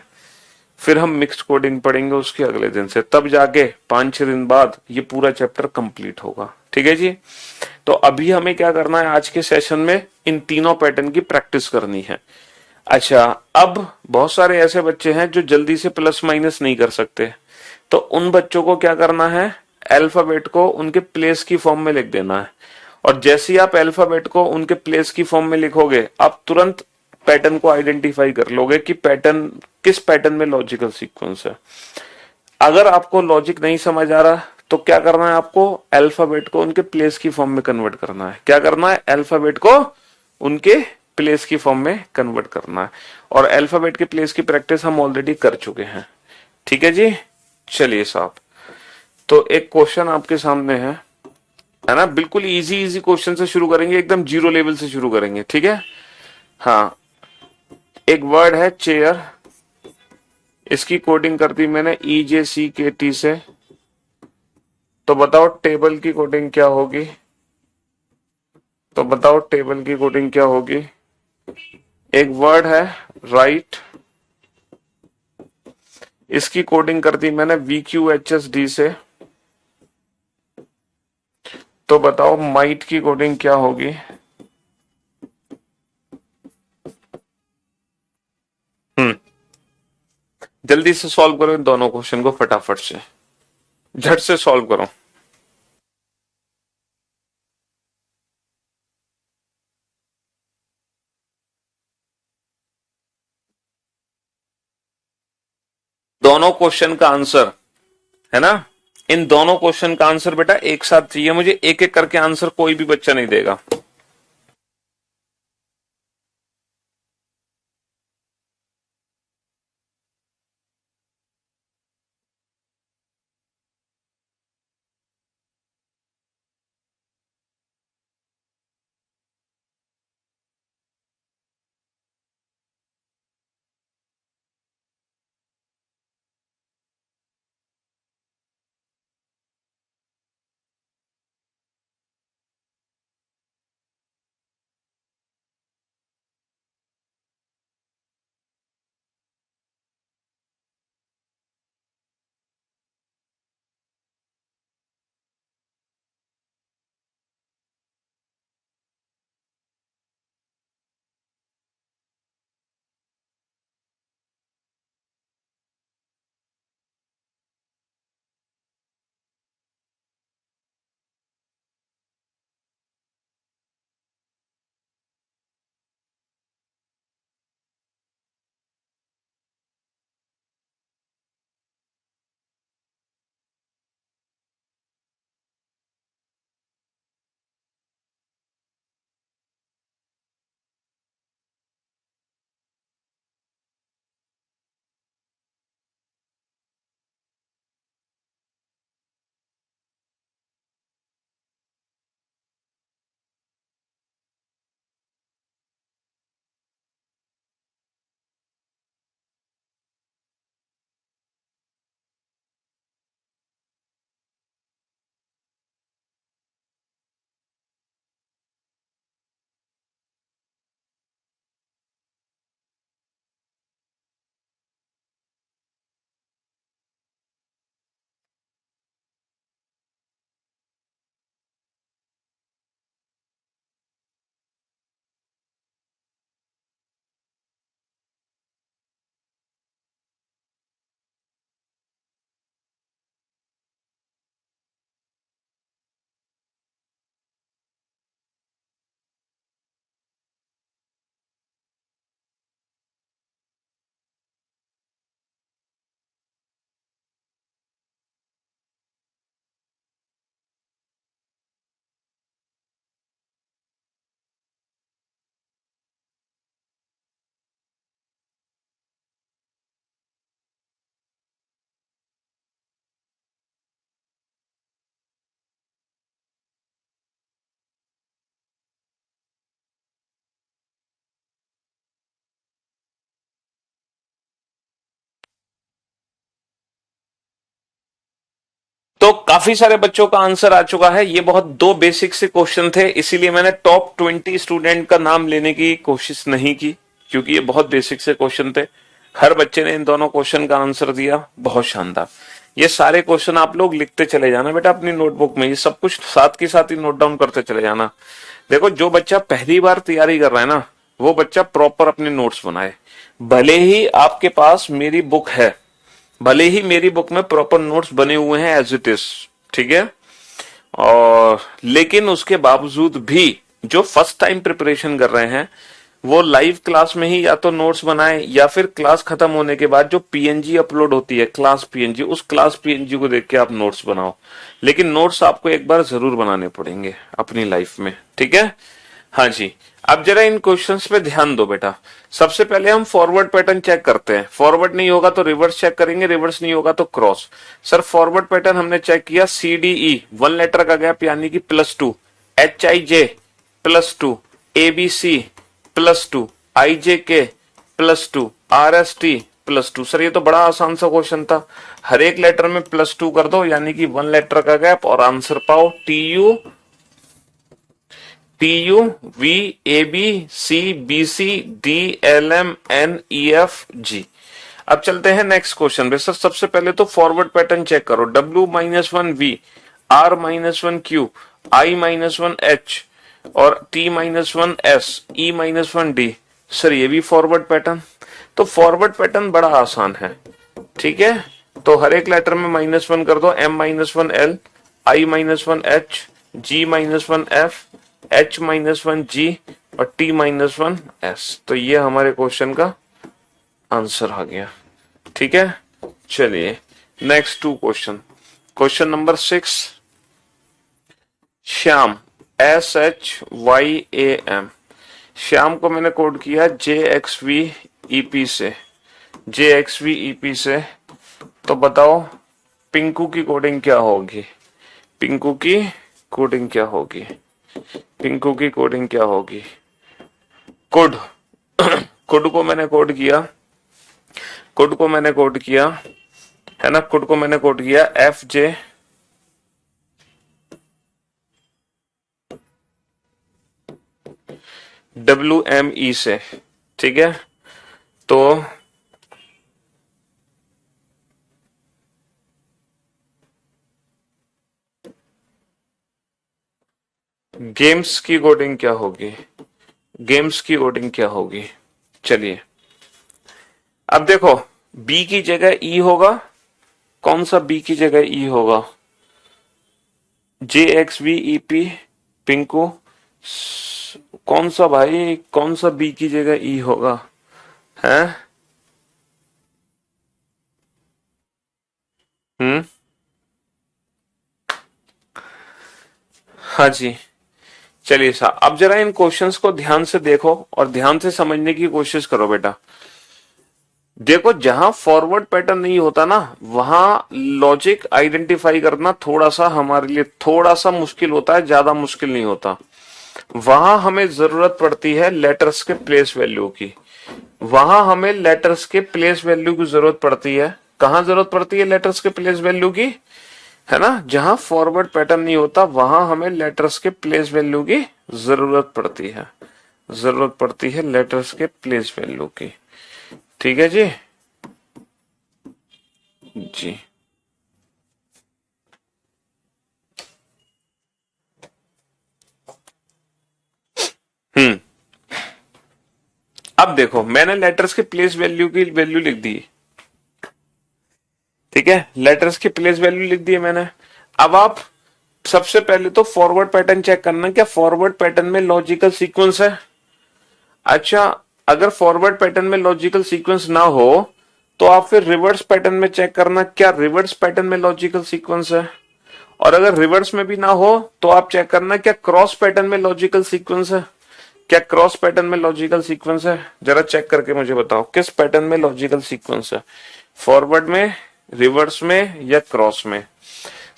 फिर हम मिक्स्ड कोडिंग पढ़ेंगे उसके अगले दिन से, तब जाके 5-6 दिन बाद ये पूरा चैप्टर कंप्लीट होगा। ठीक है जी। तो अभी हमें क्या करना है, आज के सेशन में इन तीनों पैटर्न की प्रैक्टिस करनी है। अच्छा, अब बहुत सारे ऐसे बच्चे हैं जो जल्दी से प्लस माइनस नहीं कर सकते, तो उन बच्चों को क्या करना है, अल्फाबेट को उनके प्लेस की फॉर्म में लिख देना है। और जैसे ही आप अल्फाबेट को उनके प्लेस की फॉर्म में लिखोगे, आप तुरंत पैटर्न को आइडेंटिफाई कर लोगे कि पैटर्न किस पैटर्न में लॉजिकल सीक्वेंस है। अगर आपको लॉजिक नहीं समझ आ रहा तो क्या करना है, आपको अल्फाबेट को उनके प्लेस की फॉर्म में कन्वर्ट करना है। क्या करना है, अल्फाबेट को उनके प्लेस की फॉर्म में कन्वर्ट करना है। और अल्फाबेट के प्लेस की प्रैक्टिस हम ऑलरेडी कर चुके हैं। ठीक है जी। चलिए साहब, तो एक क्वेश्चन आपके सामने है ना, बिल्कुल इजी इजी क्वेश्चन से शुरू करेंगे, एकदम जीरो लेवल से शुरू करेंगे, ठीक है। हाँ, एक वर्ड है चेयर, इसकी कोडिंग कर दी मैंने EJCKT से। तो बताओ टेबल की कोडिंग क्या होगी, तो बताओ टेबल की कोडिंग क्या होगी। एक वर्ड है राइट, इसकी कोडिंग कर दी मैंने VQHSD से। तो बताओ माइट की कोडिंग क्या होगी। जल्दी से सॉल्व करो इन दोनों क्वेश्चन को, फटाफट से झट से सॉल्व करो। दोनों क्वेश्चन का आंसर है ना, इन दोनों क्वेश्चन का आंसर बेटा एक साथ चाहिए मुझे, एक एक करके आंसर कोई भी बच्चा नहीं देगा। तो काफी सारे बच्चों का आंसर आ चुका है। ये बहुत दो बेसिक से क्वेश्चन थे, इसीलिए मैंने टॉप 20 स्टूडेंट का नाम लेने की कोशिश नहीं की, क्योंकि ये बहुत बेसिक से क्वेश्चन थे। हर बच्चे ने इन दोनों क्वेश्चन का आंसर दिया, बहुत शानदार। ये सारे क्वेश्चन आप लोग लिखते चले जाना बेटा अपनी नोटबुक में, ये सब कुछ साथ के साथ ही नोट डाउन करते चले जाना। देखो, जो बच्चा पहली बार तैयारी कर रहा है ना, वो बच्चा प्रॉपर अपने नोट्स बनाए। भले ही आपके पास मेरी बुक है, भले ही मेरी बुक में प्रॉपर नोट्स बने हुए हैं एज इट इज, ठीक है, और लेकिन उसके बावजूद भी जो फर्स्ट टाइम प्रिपरेशन कर रहे हैं वो लाइव क्लास में ही या तो नोट्स बनाए, या फिर क्लास खत्म होने के बाद जो पीएनजी अपलोड होती है, क्लास पीएनजी, उस क्लास पीएनजी को देख के आप नोट्स बनाओ। लेकिन नोट्स आपको एक बार जरूर बनाने पड़ेंगे अपनी लाइफ में, ठीक है। हाँ जी, अब जरा इन क्वेश्चंस पे ध्यान दो बेटा। सबसे पहले हम फॉरवर्ड पैटर्न चेक करते हैं। फॉरवर्ड नहीं होगा तो रिवर्स चेक करेंगे, रिवर्स नहीं होगा तो क्रॉस। सर फॉरवर्ड पैटर्न हमने चेक किया, CDE 1 लेटर का गैप यानी कि +2, HIJ +2, ABC +2, IJK +2, RST +2। Sir ये तो बड़ा आसान सा क्वेश्चन था, हर एक लेटर में +2 कर दो यानी कि 1 लेटर का गैप और आंसर पाओ। TU VABCBCDLMNEFG। अब चलते हैं नेक्स्ट क्वेश्चन पे। सर सबसे पहले तो फॉरवर्ड पैटर्न चेक करो, W-1V, R-1Q, I-1H और T-1S, E-1D। सर ये भी फॉरवर्ड पैटर्न, तो फॉरवर्ड पैटर्न बड़ा आसान है। ठीक है, तो हर एक लेटर में -1 कर दो, M-1 L, I-1 H, G-1 F, H-1 G और T-1 S। तो ये हमारे क्वेश्चन का आंसर आ गया। ठीक है, चलिए next 2 question. Question number 6, Shyam SHYAM, Shyam को मैंने कोड किया JXVEP से, JXVEP से। तो बताओ पिंकू की कोडिंग क्या होगी, पिंकू की कोडिंग क्या होगी, पिंकू की कोडिंग क्या होगी। कोड कोड को मैंने कोड किया, कोड को मैंने कोड किया है ना, कोड को मैंने कोड किया FJ WME से। ठीक है, तो गेम्स की कोडिंग क्या होगी, गेम्स की कोडिंग क्या होगी। चलिए अब देखो, बी की जगह ई होगा, कौन सा बी की जगह ई होगा, JXVEP पिंकू, कौन सा भाई, कौन सा बी की जगह ई होगा, है? हाँ जी, चलिए साहब, अब जरा इन क्वेश्चंस को ध्यान से देखो और ध्यान से समझने की कोशिश करो बेटा। देखो, जहां फॉरवर्ड पैटर्न नहीं होता ना, वहां लॉजिक आइडेंटिफाई करना थोड़ा सा हमारे लिए थोड़ा सा मुश्किल होता है, ज्यादा मुश्किल नहीं होता। वहां हमें जरूरत पड़ती है लेटर्स के प्लेस वैल्यू की, वहां हमें लेटर्स के प्लेस वैल्यू की जरूरत पड़ती है। कहां जरूरत पड़ती है लेटर्स के प्लेस वैल्यू की, है ना, जहां फॉरवर्ड पैटर्न नहीं होता वहां हमें लेटर्स के प्लेस वैल्यू की जरूरत पड़ती है, जरूरत पड़ती है लेटर्स के प्लेस वैल्यू की। ठीक है जी, जी हम्म, अब देखो मैंने लेटर्स के प्लेस वैल्यू की वैल्यू लिख दी। ठीक है, लेटर्स की प्लेस वैल्यू लिख दी है मैंने। अब आप सबसे पहले तो फॉरवर्ड पैटर्न चेक करना, क्या फॉरवर्ड पैटर्न में लॉजिकल सीक्वेंस है। अच्छा, अगर फॉरवर्ड पैटर्न में लॉजिकल सीक्वेंस ना हो तो आप फिर रिवर्स पैटर्न में चेक करना, क्या रिवर्स पैटर्न में लॉजिकल सीक्वेंस है। और अगर रिवर्स में भी ना हो तो आप चेक करना क्या क्रॉस पैटर्न में लॉजिकल सीक्वेंस है, क्या क्रॉस पैटर्न में लॉजिकल सीक्वेंस है। जरा चेक करके मुझे बताओ किस पैटर्न में लॉजिकल सीक्वेंस है, फॉरवर्ड में, रिवर्स में या क्रॉस में।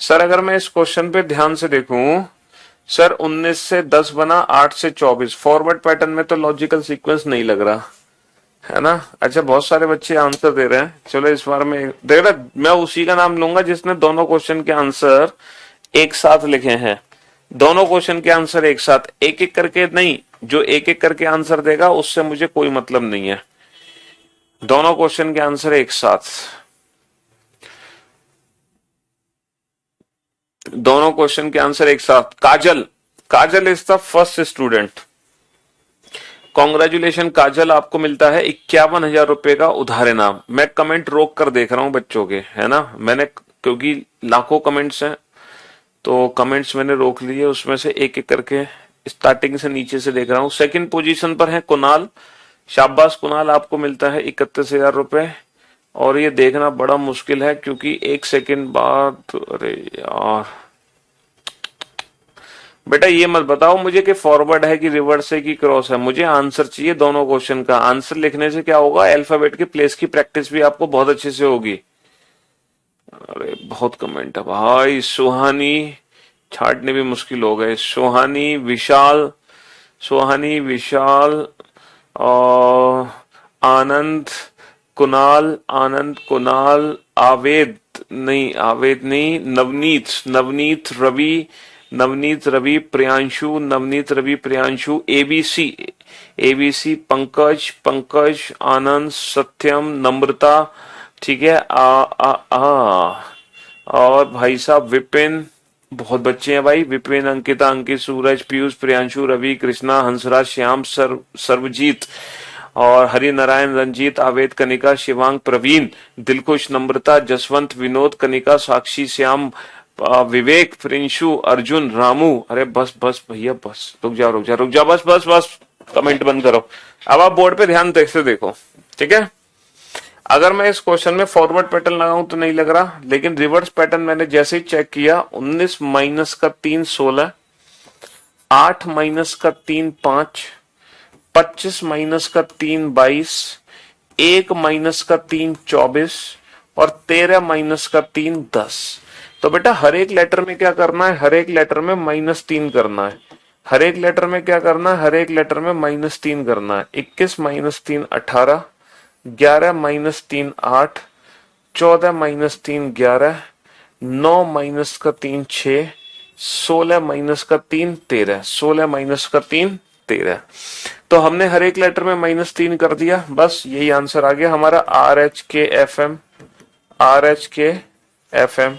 सर अगर मैं इस क्वेश्चन पे ध्यान से देखूं, सर 19 से 10 बना, 8 से 24, फॉरवर्ड पैटर्न में तो लॉजिकल सीक्वेंस नहीं लग रहा है ना। अच्छा, बहुत सारे बच्चे आंसर दे रहे हैं। चलो इस बार में देख रहा, मैं उसी का नाम लूंगा जिसने दोनों क्वेश्चन के आंसर एक साथ लिखे हैं। दोनों क्वेश्चन के आंसर एक साथ, एक एक करके नहीं, जो एक एक करके आंसर देगा उससे मुझे कोई मतलब नहीं है। दोनों क्वेश्चन के आंसर एक साथ, दोनों क्वेश्चन के आंसर एक साथ। Kajal, Kajal is the first student. Congratulation Kajal, आपको मिलता है 51,000 रुपए का उधार इनाम। मैं कमेंट रोक कर देख रहा हूं बच्चों के, है ना, मैंने, क्योंकि लाखों कमेंट्स हैं तो कमेंट्स मैंने रोक लिए, उसमें से एक एक करके स्टार्टिंग से नीचे से देख रहा हूं। सेकंड पोजीशन पर है कुणाल, शाबाश कुणाल, आपको मिलता है 31,000 रुपए। और ये देखना बड़ा मुश्किल है क्योंकि एक सेकंड बाद, अरे यार बेटा ये मत बताओ मुझे कि फॉरवर्ड है कि रिवर्स है कि क्रॉस है, मुझे आंसर चाहिए दोनों क्वेश्चन का। आंसर लिखने से क्या होगा, अल्फाबेट के प्लेस की प्रैक्टिस भी आपको बहुत अच्छे से होगी। अरे बहुत कमेंट है भाई, सुहानी, छाटने भी मुश्किल हो गए। सुहानी, विशाल, सुहानी, विशाल और आनंद, कुणाल, आनंद, कुणाल, आवेद नहीं, आवेद नहीं, नवनीत, नवनीत रवि, नवनीत रवि, प्रियांशु, नवनीत रवि, प्रियांशु, एबीसी, एबीसी, पंकज, पंकज, आनंद, सत्यम, नम्रता। ठीक है, और भाई साहब विपिन, बहुत बच्चे हैं भाई, विपिन, अंकिता, अंकित, सूरज, पीयूष, प्रियांशु, रवि, कृष्णा, हंसराज, श्याम, सर्वजीत और हरि नारायण, रंजीत, आवेद, कनिका, शिवांग, प्रवीण, दिलखुश, नम्रता, जसवंत, विनोद, कनिका, साक्षी, श्याम, विवेक, प्रिंशु, अर्जुन, रामू। अरे बस बस भैया बस, रुक जाओ रुक जाओ रुक जाओ, बस बस बस, कमेंट बंद करो। अब आप बोर्ड पे ध्यान से देखो, ठीक है। अगर मैं इस क्वेश्चन में फॉरवर्ड पैटर्न लगाऊं तो नहीं लग रहा, लेकिन रिवर्स पैटर्न मैंने जैसे ही चेक किया, 19 माइनस का 3 16, 8 माइनस का 3 5, 25 माइनस का 3 22, 1 माइनस का 3 24 और 13 माइनस का 3 10। तो बेटा हर एक लेटर में क्या करना है, हर एक लेटर में -3 करना है। हर एक लेटर में क्या करना है, हर एक लेटर में -3 करना है। 21 माइनस 3 18, 11 माइनस 3 8, 14 माइनस 3 11, 9 माइनस का 3 6, 16 माइनस का 3 13, 16 माइनस का 3 13। तो हमने हर एक लेटर में -3 कर दिया, बस यही आंसर आ गया हमारा, RHKFM, RHKFM।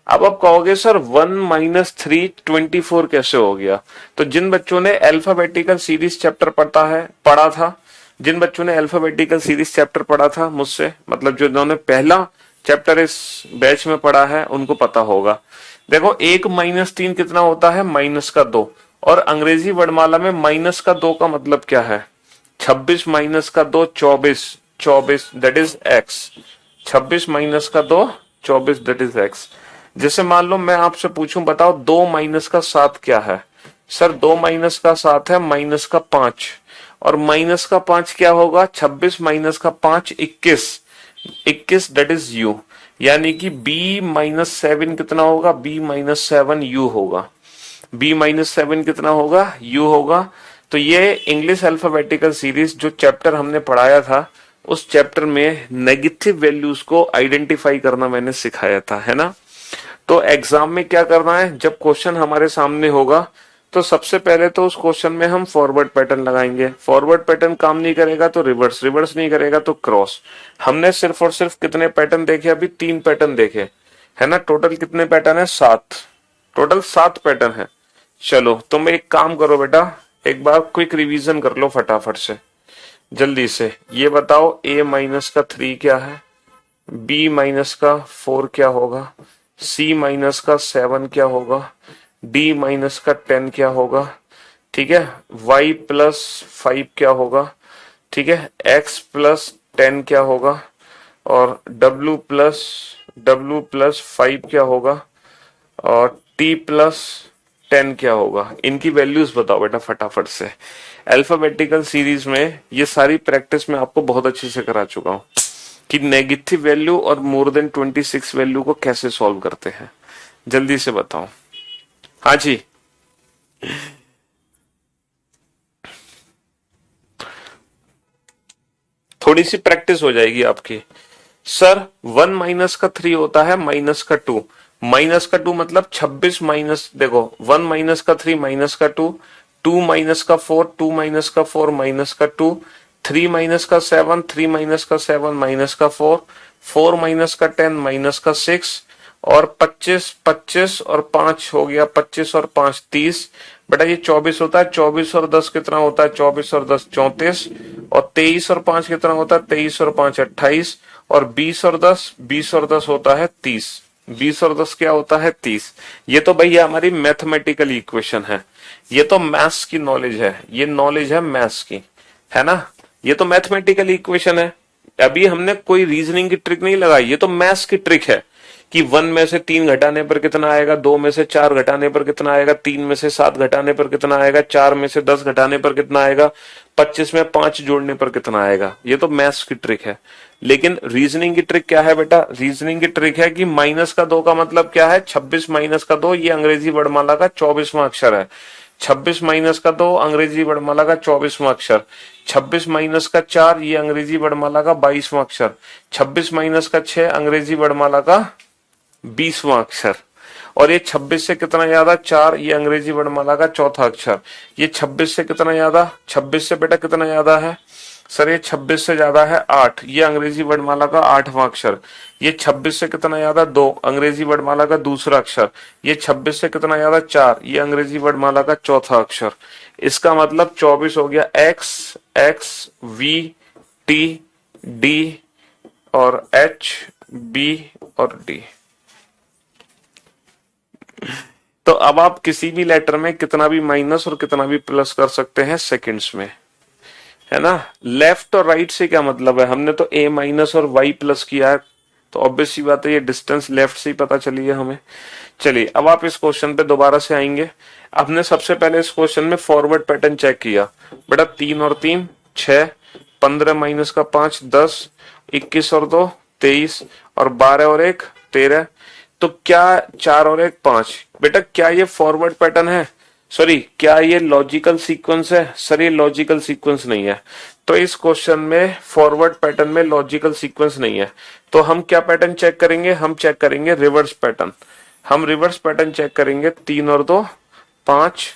अब आप कहोगे सर 1 - 3 24 कैसे हो गया? तो जिन बच्चों ने अल्फाबेटिकल सीरीज चैप्टर पढ़ा था, जिन बच्चों ने अल्फाबेटिकल सीरीज चैप्टर पढ़ा था मुझसे, मतलब जो जिन्होंने पहला चैप्टर इस बैच में पढ़ा है, उनको पता होगा। देखो 1 - 3 कितना होता है, -2। और अंग्रेजी वर्णमाला में -2 का मतलब क्या है? 26 - 2 24, 24 that is x। 26 - 2 24 that is x। जैसे मान लो मैं आपसे पूछूं, बताओ 2 - 7 क्या है? सर 2 - 7 है -5, और -5 क्या होगा? 26 - 5 21, 21 दैट इज u। यानी कि b - 7 कितना होगा? b - 7 u होगा। b - 7 कितना होगा? u होगा। तो ये इंग्लिश अल्फाबेटिकल सीरीज जो चैप्टर हमने पढ़ाया था, उस चैप्टर में नेगेटिव वैल्यूज को आइडेंटिफाई करना मैंने सिखाया था, है ना। तो एग्जाम में क्या करना है, जब क्वेश्चन हमारे सामने होगा तो सबसे पहले तो उस क्वेश्चन में हम फॉरवर्ड पैटर्न लगाएंगे। फॉरवर्ड पैटर्न काम नहीं करेगा तो रिवर्स, रिवर्स नहीं करेगा तो क्रॉस। हमने सिर्फ और सिर्फ कितने पैटर्न देखे? अभी 3 पैटर्न देखे, है ना। टोटल कितने पैटर्न है? 7। टोटल 7 पैटर्न है। चलो तुम एक काम करो बेटा, एक बार क्विक रिवीजन कर लो फटाफट से, जल्दी से। ये बताओ A-3 क्या है, B-4 क्या होगा, C-7 क्या होगा, D-10 क्या होगा, ठीक है। Y+5 क्या होगा, ठीक है। X+10 क्या होगा, और W+5 क्या होगा, और T+10 क्या होगा। इनकी वैल्यूज बताओ बेटा फटाफट से। अल्फाबेटिकल सीरीज में ये सारी प्रैक्टिस मैं आपको बहुत अच्छे से करा चुका हूं कि नेगेटिव वैल्यू और मोर देन 26 वैल्यू को कैसे सॉल्व करते हैं। जल्दी से बताओ। हाँ जी, थोड़ी सी प्रैक्टिस हो जाएगी आपकी। सर 1 - 3 होता है -2। -2 मतलब 26 माइनस, देखो 1 - 3 -2, 2 - 4, 2 - 4 -2, 3 - 7, 3 - 7 -4, 4 - 10 -6, और 25 25 और 5 हो गया, 25 और 5 30। बेटा ये 24 होता है। 24 और 10 कितना होता है? 24 और 10 34। और 23 और 5 कितना होता है? 23 और 5 28। और 20 और 10 होता है 30। 20 और 10 क्या होता है? 30। ये तो भैया हमारी मैथमेटिकल इक्वेशन है, ये तो मैथ्स की नॉलेज है, ये नॉलेज है मैथ्स की, है ना। ये तो मैथमेटिकल इक्वेशन है। अभी हमने कोई रीजनिंग की ट्रिक नहीं लगाई, ये तो मैथ्स की ट्रिक है कि 1 में से 3 घटाने पर कितना आएगा, 2 में से 4 घटाने पर कितना आएगा, 3 में से 7 घटाने पर कितना आएगा, 4 में से 10 घटाने पर कितना आएगा, 25 में 5 जोड़ने पर कितना आएगा। ये तो मैथ्स की ट्रिक है। लेकिन रीजनिंग की ट्रिक क्या है बेटा? रीजनिंग की ट्रिक है कि -2 का मतलब क्या है? 26 - 2, ये अंग्रेजी वर्णमाला का 24वां अक्षर है। 26 - 2 अंग्रेजी वर्णमाला का 24वां अक्षर। 26 - 4 ये अंग्रेजी वर्णमाला का 22वां अक्षर। 26 - 6 अंग्रेजी वर्णमाला का 20वां अक्षर। और ये 26 से कितना ज्यादा? 4, ये अंग्रेजी वर्णमाला का चौथा अक्षर। ये 26 से कितना ज्यादा? 26 से बेटा कितना ज्यादा है? सर ये 26 से ज्यादा है 8, ये अंग्रेजी वर्णमाला का 8वां अक्षर। ये 26 से कितना ज्यादा 2, अंग्रेजी वर्णमाला का दूसरा अक्षर। ये 26 से कितना ज्यादा 4, ये अंग्रेजी वर्णमाला का चौथा अक्षर। इसका मतलब 24 हो गया x, x we T D और एच बी और डी। तो अब आप किसी भी लेटर में कितना भी माइनस और कितना भी प्लस कर सकते हैं सेकंड्स में, है ना। लेफ्ट और राइट से क्या मतलब है, हमने तो a माइनस और y प्लस किया है, तो ऑब्वियस सी बात है ये डिस्टेंस लेफ्ट से ही पता चली है हमें। चलिए अब आप इस क्वेश्चन पे दोबारा से आएंगे। आपने सबसे पहले इस क्वेश्चन में फॉरवर्ड पैटर्न चेक किया। बेटा 3 और 3 6, 15 माइनस का 5 10, 21 और 2 23 और 12 और 1 13। तो क्या 4 और 1 5, बेटा क्या ये फॉरवर्ड पैटर्न है, सॉरी क्या ये लॉजिकल सीक्वेंस है? सर ये लॉजिकल सीक्वेंस नहीं है। तो इस क्वेश्चन में फॉरवर्ड पैटर्न में लॉजिकल सीक्वेंस नहीं है। तो हम क्या पैटर्न चेक करेंगे, हम चेक करेंगे रिवर्स पैटर्न। हम रिवर्स पैटर्न चेक करेंगे। 3 और 2 5,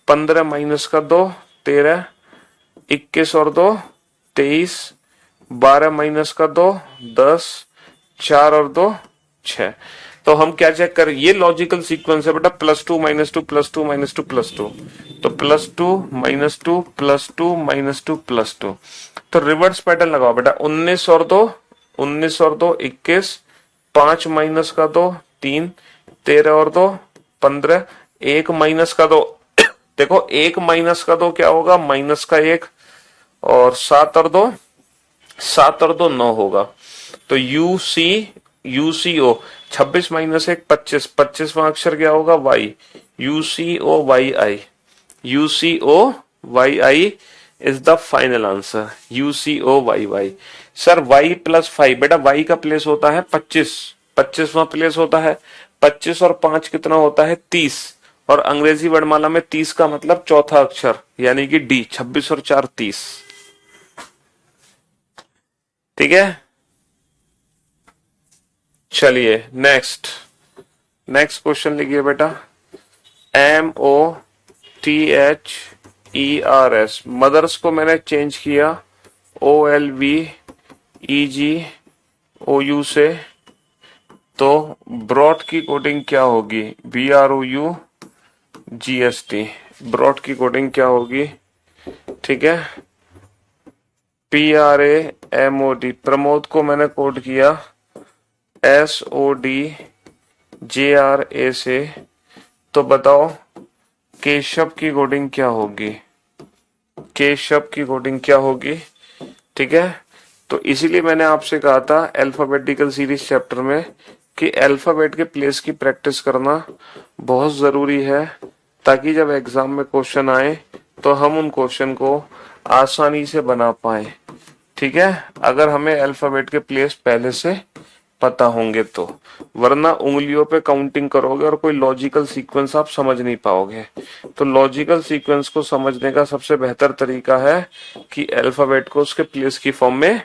15 माइनस का 2 13, 21 और 2 23, 12 माइनस का 2 10, 4 और 2 6। तो हम क्या चेक करें, ये लॉजिकल सीक्वेंस है बेटा, +2 -2 +2 -2 +2। तो +2 -2 +2 -2 +2। तो रिवर्स पैटर्न लगाओ बेटा। 19 और 2 19 और 2 21, 5 माइनस का 2 3, 13 और 2 15, 1 माइनस का 2 देखो 1 माइनस का 2 क्या होगा, माइनस का 1, और 7 और 2 9 होगा। तो यूसीओ 26 माइनस 1 25, 25वां अक्षर क्या होगा Y, UCO Y I, UCO Y I is the final answer, UCO Y Y. Sir y +5, बेटा y का प्लेस होता है 25, 25वां प्लेस होता है 25 और 5 कितना होता है 30, और अंग्रेजी वर्णमाला में 30 का मतलब चौथा अक्षर यानी कि डी, 26 और 4 30। ठीक है, चलिए नेक्स्ट क्वेश्चन लिखिए बेटा। MOTHERS, मदर्स को मैंने चेंज किया OLVEGOU से, तो ब्रॉड की कोडिंग क्या होगी, BROUGST, ब्रॉड की कोडिंग क्या होगी? ठीक है, PRAMOD, प्रमोद को मैंने कोड किया SODJRA से, तो बताओ केशव की कोडिंग क्या होगी, केशव की कोडिंग क्या होगी? ठीक है, तो इसीलिए मैंने आपसे कहा था अल्फाबेटिकल सीरीज चैप्टर में कि अल्फाबेट के प्लेस की प्रैक्टिस करना बहुत जरूरी है, ताकि जब एग्जाम में क्वेश्चन आए तो हम उन क्वेश्चन को आसानी से बना पाए। ठीक है, अगर हमें अल्फाबेट के प्लेस पहले से पता होंगे तो, वरना उंगलियों पे काउंटिंग करोगे और कोई लॉजिकल सीक्वेंस आप समझ नहीं पाओगे। तो लॉजिकल सीक्वेंस को समझने का सबसे बेहतर तरीका है कि अल्फाबेट को उसके प्लेस की फॉर्म में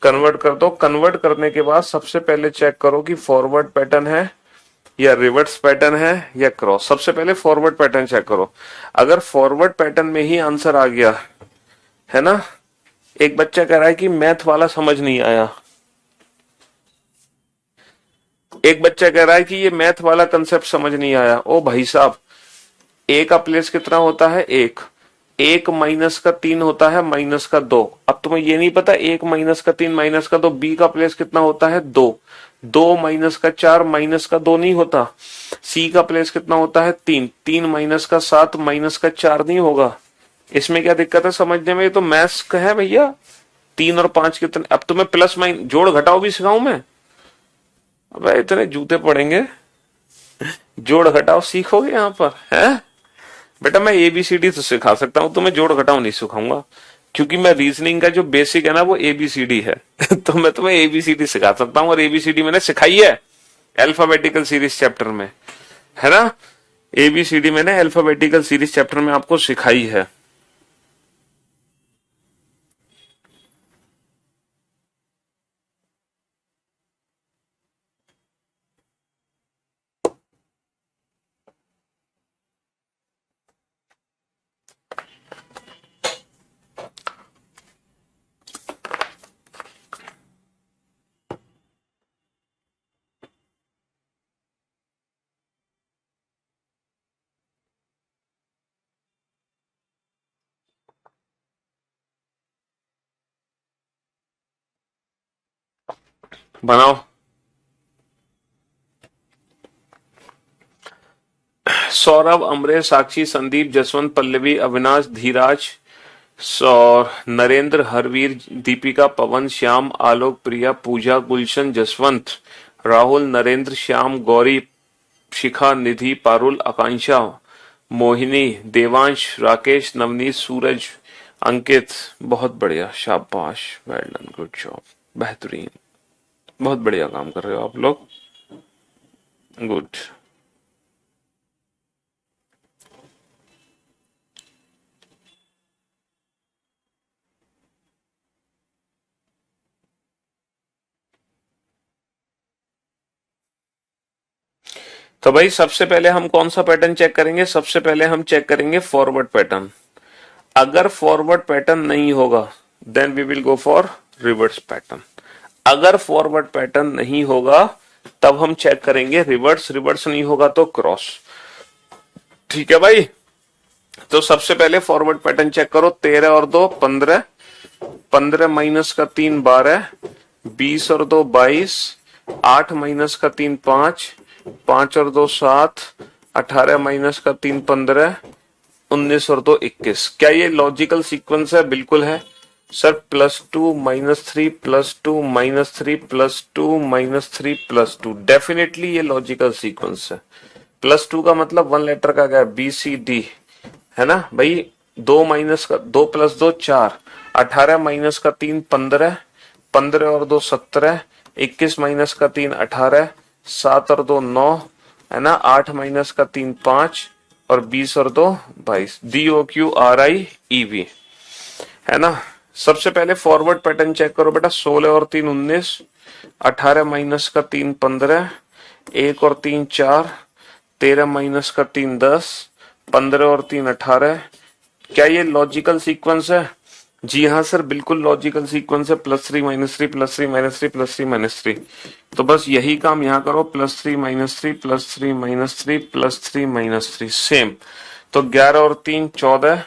कन्वर्ट कर दो। कन्वर्ट करने के बाद सबसे पहले चेक करो कि फॉरवर्ड पैटर्न है या रिवर्स पैटर्न है या क्रॉस। सबसे पहले फॉरवर्ड पैटर्न चेक करो। अगर फॉरवर्ड पैटर्न में ही आंसर आ गया है ना, एक बच्चा कह रहा है कि मैथ वाला समझ नहीं आया, एक बच्चा कह रहा है कि ये मैथ वाला कंसेप्ट समझ नहीं आया। ओ भाई साहब, ए का प्लेस कितना होता है 1, 1 माइनस का 3 होता है माइनस का 2। अब तुम्हें ये नहीं पता 1 माइनस का 3 माइनस का 2, बी का प्लेस कितना होता है 2, 2 माइनस का 4 माइनस का 2 नहीं होता। सी का प्लेस कितना होता है 3, 3 माइनस का 7 माइनस का 4 नहीं होगा। इसमें क्या दिक्कत है समझने में, ये तो मैथ्स का है भैया। 3 और 5 कितने, अब तुम्हें प्लस माइनस जोड़ घटाओ भी सिखाऊं मैं? अब इतने जूते पड़ेंगे, जोड़ घटाओ सीखोगे यहाँ पर है बेटा? मैं एबीसीडी तो सिखा सकता हूँ, तुम्हें जोड़ घटाओ नहीं सिखाऊंगा, क्योंकि मैं रीजनिंग का जो बेसिक है ना वो एबीसीडी है। तो मैं तुम्हें एबीसीडी सिखा सकता हूँ, और एबीसीडी मैंने सिखाई है अल्फाबेटिकल सीरीज चैप्टर में, है ना। एबीसीडी मैंने अल्फाबेटिकल सीरीज चैप्टर में आपको सिखाई है। बनाओ। सौरभ, अमरेश, साक्षी, संदीप, जसवंत, पल्लवी, अविनाश, धीराज और नरेंद्र, हरवीर, दीपिका, पवन, श्याम, आलोक, प्रिया, पूजा, गुलशन, जसवंत, राहुल, नरेंद्र, श्याम, गौरी, शिखा, निधि, पारुल, आकांक्षा, मोहिनी, देवांश, राकेश, नवनीत, सूरज, अंकित। बहुत बढ़िया, शाबाश, वेल डन, गुड जॉब, बेहतरीन, बहुत बढ़िया काम कर रहे हो आप लोग, गुड। तो भाई सबसे पहले हम कौन सा पैटर्न चेक करेंगे? सबसे पहले हम चेक करेंगे फॉरवर्ड पैटर्न। अगर फॉरवर्ड पैटर्न नहीं होगा then we will go for reverse pattern. अगर फॉरवर्ड पैटर्न नहीं होगा तब हम चेक करेंगे रिवर्स, रिवर्स नहीं होगा तो क्रॉस। ठीक है भाई, तो सबसे पहले फॉरवर्ड पैटर्न चेक करो। 13 और 2 15, 15 माइनस का 3 12, 20 और 2 22, 8 माइनस का 3 5, 5 और 2 7, 18 माइनस का 3 15, 19 और 2 21। क्या ये लॉजिकल सीक्वेंस है? बिल्कुल है सर। +2 -3 +2 -3 +2 -3 +2, डेफिनेटली ये लॉजिकल सीक्वेंस है। +2 का मतलब वन लेटर का क्या है? BCD है ना भाई। 2 माइनस का 2 + 2 4, 18 माइनस का 3 15, 15 और 2 17, 21 माइनस का 3 18, 7 और 2 9 है ना, 8 माइनस का 3 5 और 20 और 2 22। DOQRIEV है ना। सबसे पहले फॉरवर्ड पैटर्न चेक करो बेटा। 16 और 3 19, 18 माइनस का 3 15, 1 और 3 4, 13 माइनस का 3 10, 15 और 3 18। क्या ये लॉजिकल सीक्वेंस है? जी हाँ सर, बिल्कुल लॉजिकल सीक्वेंस है। +3 -3 +3 -3 +3 -3। तो बस यही काम यहाँ करो। +3 -3 +3 -3 +3 -3 सेम। तो 11 और 3 14,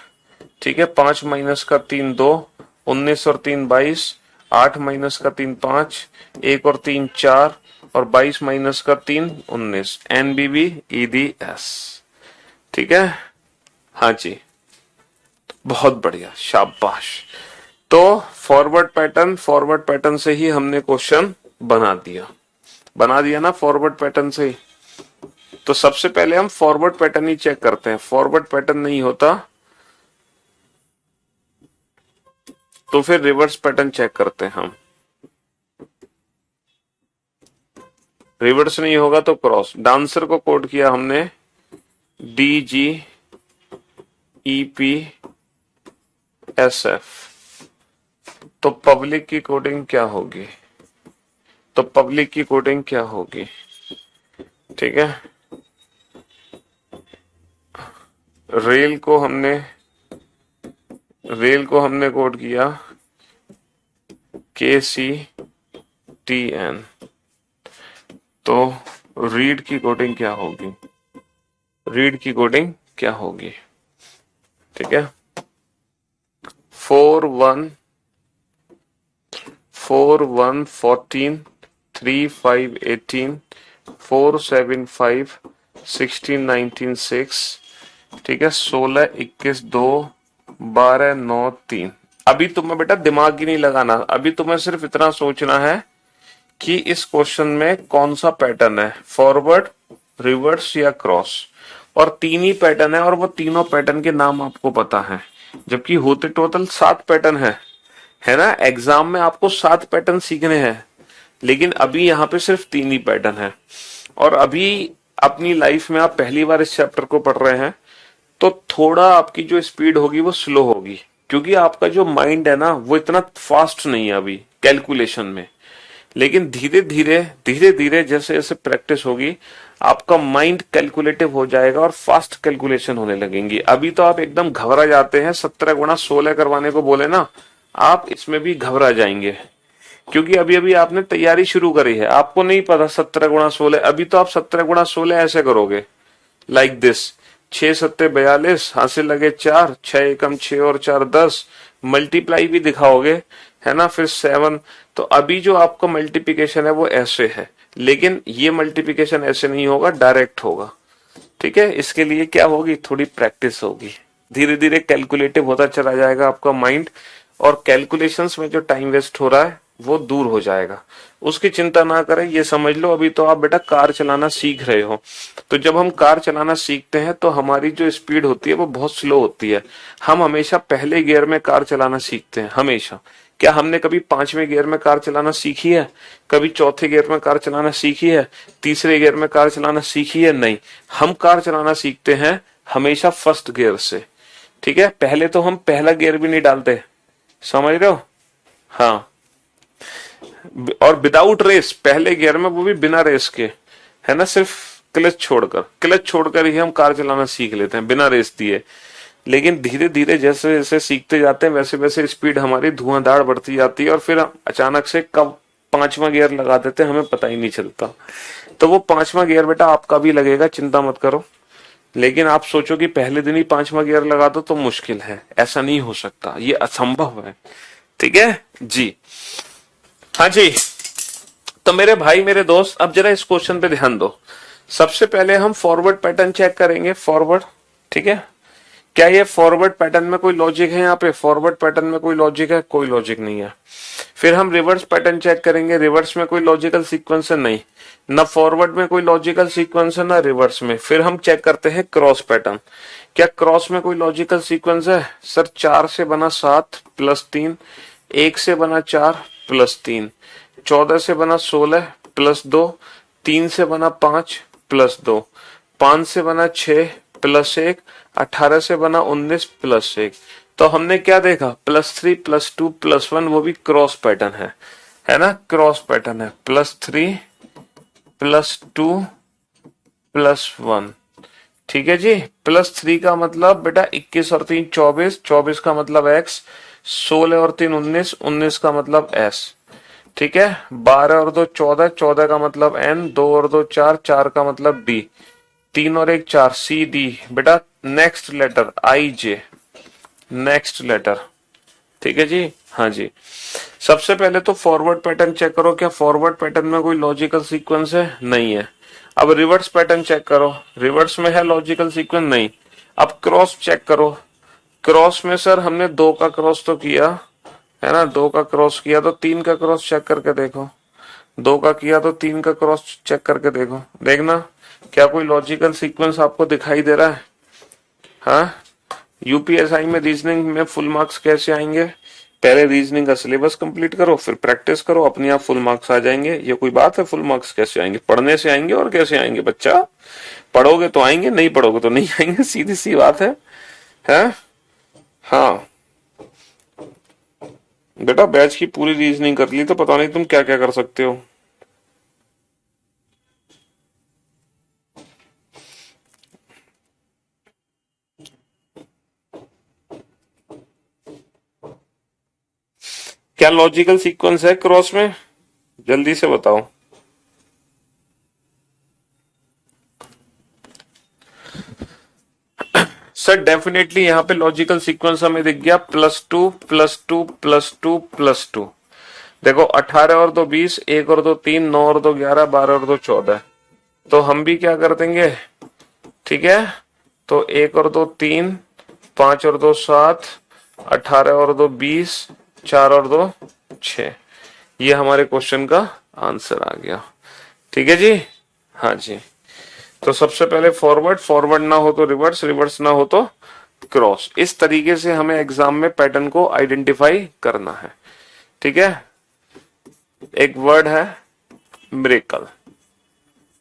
ठीक है। 5 माइनस का 3 2, 19 और 3 22, 8 माइनस का 3 5, 1 और 3 4 और 22 माइनस का 3 19। NBBEDS, ठीक है। हाँ जी, बहुत बढ़िया, शाबाश। तो फॉरवर्ड पैटर्न से ही हमने क्वेश्चन बना दिया ना, फॉरवर्ड पैटर्न से ही। तो सबसे पहले हम फॉरवर्ड पैटर्न ही चेक करते हैं। फॉरवर्ड पैटर्न नहीं होता तो फिर रिवर्स पैटर्न चेक करते हैं हम। रिवर्स नहीं होगा तो क्रॉस। डांसर को कोड किया हमने DGEPSF। तो पब्लिक की कोडिंग क्या होगी? ठीक है। रेल को हमने कोड किया KCTN। तो रीड की कोडिंग क्या होगी? ठीक है। 4 1 14, 3 5 18, 4 7 5 16 19 6, ठीक है। 16 21 2 12 9 3। अभी तुम्हें बेटा दिमाग ही नहीं लगाना, अभी तुम्हें सिर्फ इतना सोचना है कि इस क्वेश्चन में कौन सा पैटर्न है, फॉरवर्ड, रिवर्स या क्रॉस। और 3 ही पैटर्न है और वो तीनों पैटर्न के नाम आपको पता है, जबकि होते टोटल 7 पैटर्न है ना। एग्जाम में आपको 7 पैटर्न सीखने हैं, लेकिन अभी यहाँ पे सिर्फ 3 ही पैटर्न है। और अभी अपनी लाइफ में आप पहली बार इस चैप्टर को पढ़ रहे हैं, तो थोड़ा आपकी जो स्पीड होगी वो स्लो होगी, क्योंकि आपका जो माइंड है ना वो इतना फास्ट नहीं है अभी कैलकुलेशन में। लेकिन धीरे धीरे जैसे जैसे प्रैक्टिस होगी आपका माइंड कैलकुलेटिव हो जाएगा और फास्ट कैलकुलेशन होने लगेंगी। अभी तो आप एकदम घबरा जाते हैं, 17 गुणा 16 करवाने को बोले ना, आप इसमें भी घबरा जाएंगे, क्योंकि अभी अभी आपने तैयारी शुरू करी है, आपको नहीं पता 17 गुणा 16। अभी तो आप 17 गुणा 16 ऐसे करोगे, लाइक दिस। 6 7 42, हाथ से लगे 4, 6 एकम 6 और 4 10, मल्टीप्लाई भी दिखाओगे, है ना, फिर 7। तो अभी जो आपका मल्टीप्लिकेशन है वो ऐसे है, लेकिन ये मल्टीप्लिकेशन ऐसे नहीं होगा, डायरेक्ट होगा। ठीक है, इसके लिए क्या होगी, थोड़ी प्रैक्टिस होगी, धीरे धीरे कैलकुलेटिव होता चला जाएगा आपका माइंड, और कैलकुलेशंस में जो टाइम वेस्ट हो रहा है वो दूर हो जाएगा। उसकी चिंता ना करें, ये समझ लो अभी तो आप बेटा कार चलाना सीख रहे हो। तो जब हम कार चलाना सीखते हैं तो हमारी जो स्पीड होती है वो बहुत स्लो होती है। हम हमेशा पहले गियर में कार चलाना सीखते हैं, हमेशा। क्या हमने कभी 5वें गियर में कार चलाना सीखी है? कभी चौथे गियर में कार चलाना सीखी है? तीसरे गियर में कार चलाना सीखी है? नहीं। हम कार चलाना सीखते हैं हमेशा फर्स्ट गियर से। ठीक है, पहले तो हम पहला गियर भी नहीं डालते, समझ रहे हो? हाँ, और विदाउट रेस, पहले गियर में, वो भी बिना रेस के, है ना, सिर्फ क्लच छोड़कर ही हम कार चलाना सीख लेते हैं बिना रेस दिए। लेकिन धीरे धीरे जैसे जैसे सीखते जाते हैं वैसे वैसे स्पीड हमारी धुआंधार बढ़ती जाती है, और फिर अचानक से कब 5वां गियर लगा देते हैं हमें पता ही नहीं चलता। तो वो 5वां गियर बेटा आपका भी लगेगा, चिंता मत करो। लेकिन आप सोचो कि पहले दिन ही 5वां गियर लगा दो तो मुश्किल है, ऐसा नहीं हो सकता, ये असंभव है। ठीक है जी, हाँ जी। तो मेरे भाई मेरे दोस्त, अब जरा इस क्वेश्चन पे ध्यान दो। सबसे पहले हम फॉरवर्ड पैटर्न चेक करेंगे, फॉरवर्ड। ठीक है, क्या ये फॉरवर्ड पैटर्न में कोई लॉजिक है? यहाँ पे फॉरवर्ड पैटर्न में कोई लॉजिक है? कोई लॉजिक नहीं है। फिर हम रिवर्स पैटर्न चेक करेंगे, रिवर्स में कोई लॉजिकल सीक्वेंस है? नहीं, ना फॉरवर्ड में कोई लॉजिकल सीक्वेंस है ना रिवर्स में। फिर हम चेक करते हैं क्रॉस पैटर्न, क्या क्रॉस में कोई लॉजिकल सीक्वेंस है? सर 4 से बना 7 प्लस 3, 1 से बना 4 प्लस 3, 14 से बना 16 प्लस 2, 3 से बना 5 प्लस 2, 5 से बना 6 प्लस 1, 18 से बना 19 प्लस 1। तो हमने क्या देखा, +3 +2 +1, वो भी क्रॉस पैटर्न है ना, क्रॉस पैटर्न है। +3 +2 +1। ठीक है जी, +3 का मतलब बेटा 21 और 3 24, 24 का मतलब x, 16 और 3 19, 19 का मतलब s। ठीक है, 12 और 2 14, 14 का मतलब n, 2 और 2 4, 4 का मतलब d, 3 और 1 4, सी डी। बेटा नेक्स्ट लेटर आई जे, नेक्स्ट लेटर। ठीक है जी, हाँ जी। सबसे पहले तो फॉरवर्ड पैटर्न चेक करो, क्या फॉरवर्ड पैटर्न में कोई लॉजिकल सीक्वेंस है? नहीं है। अब रिवर्स पैटर्न चेक करो, रिवर्स में है लॉजिकल सीक्वेंस? नहीं। अब क्रॉस चेक करो, क्रॉस में सर हमने 2 का क्रॉस तो किया है ना, 2 का क्रॉस किया, तो 3 का क्रॉस चेक करके देखो। 2 का किया तो 3 का क्रॉस चेक करके देखो, देखना क्या कोई लॉजिकल सीक्वेंस आपको दिखाई दे रहा है? हाँ, यूपीएसआई में रीजनिंग में फुल मार्क्स कैसे आएंगे? पहले रीजनिंग का सिलेबस कंप्लीट करो, फिर प्रैक्टिस करो, अपने आप फुल मार्क्स आ जाएंगे। ये कोई बात है? फुल मार्क्स कैसे आएंगे? पढ़ने से आएंगे, और कैसे आएंगे बच्चा? पढ़ोगे तो आएंगे, नहीं पढ़ोगे तो नहीं आएंगे, सीधी सी बात है। हाँ बेटा, बैच की पूरी रीजनिंग कर ली तो पता नहीं तुम क्या क्या कर सकते हो। क्या लॉजिकल सीक्वेंस है क्रॉस में? जल्दी से बताओ। सर डेफिनेटली यहाँ पे लॉजिकल सीक्वेंस हमें दिख गया, +2 +2 +2 +2। देखो 18 और 2 20, 1 और 2 3, 9 और 2 11, 12 और 2 14। तो हम भी क्या कर देंगे? ठीक है, तो 1 और 2 3, 5 और 2 7, 18 और 2 20, 4 और 2 6। ये हमारे क्वेश्चन का आंसर आ गया। ठीक है जी, हाँ जी। तो सबसे पहले फॉरवर्ड, फॉरवर्ड ना हो तो रिवर्स, रिवर्स ना हो तो क्रॉस। इस तरीके से हमें एग्जाम में पैटर्न को आइडेंटिफाई करना है। ठीक है, एक वर्ड है मिरेकल।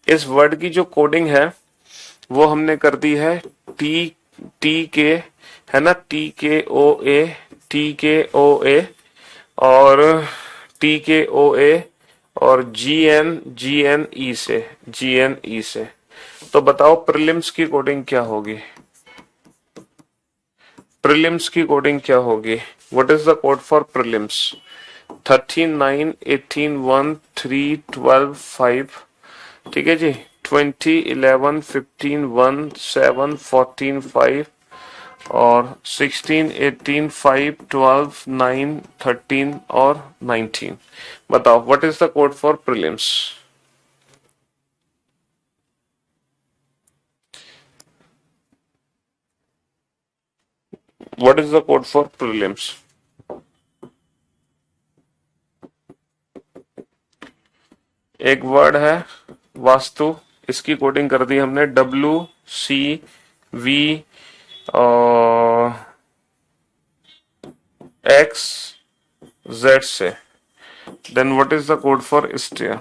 इस वर्ड की जो कोडिंग है वो हमने कर दी है टी टी के, है ना, TKOA, TKOA और TKOA और GNE से। तो बताओ प्रीलिम्स की कोडिंग क्या होगी? प्रीलिम्स की कोडिंग क्या होगी? What is the code for prelims? 13 9 18 1 3 12 5। ठीक है जी, 20 11 15 1 7 14 5 और 16, 18, 5, 12, 9, 13 और 19। बताओ what is the code for prelims? What is the code for prelims? एक वर्ड है वास्तु, इसकी कोडिंग कर दी हमने WCV XZ से। Then what is the code for stair?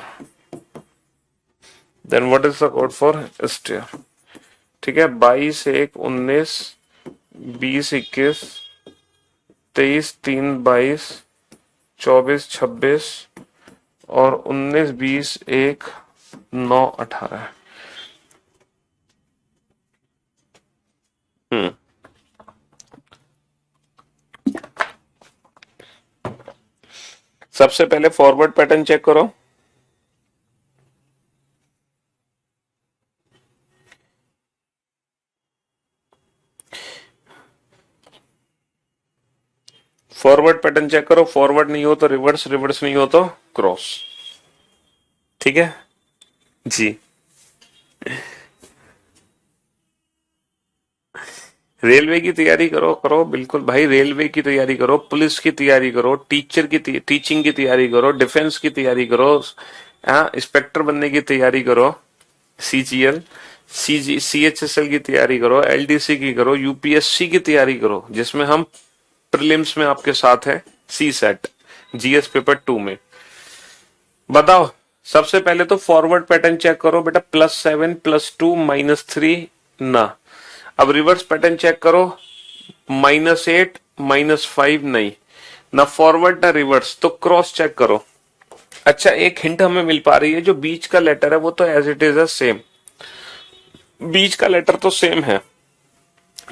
Then what is the code for stair? ठीक है, 22, 1, 19, 20, 21, 23, 3, 22, 24, 26 और 19, 20, 1, 9, 18। सबसे पहले फॉरवर्ड पैटर्न चेक करो। फॉरवर्ड पैटर्न चेक करो, फॉरवर्ड नहीं हो तो रिवर्स, रिवर्स नहीं हो तो क्रॉस। ठीक है जी। रेलवे की तैयारी करो, करो बिल्कुल भाई, रेलवे की तैयारी करो, पुलिस की तैयारी करो, टीचर की टीचिंग की तैयारी करो, डिफेंस की तैयारी करो, इंस्पेक्टर बनने की तैयारी करो, CGL CHSL की तैयारी करो, LDC की करो, UPSC की तैयारी करो, जिसमें हम प्रीलिम्स में आपके साथ है, CSET GS पेपर 2 में। बताओ सबसे पहले तो फॉरवर्ड पैटर्न चेक करो बेटा, +7, +2, -3 ना। अब रिवर्स पैटर्न चेक करो, -8, -5 नहीं ना, फॉरवर्ड ना रिवर्स, तो क्रॉस चेक करो। अच्छा एक हिंट हमें मिल पा रही है, जो बीच का लेटर है वो तो एज इट इज है सेम, बीच का लेटर तो सेम है,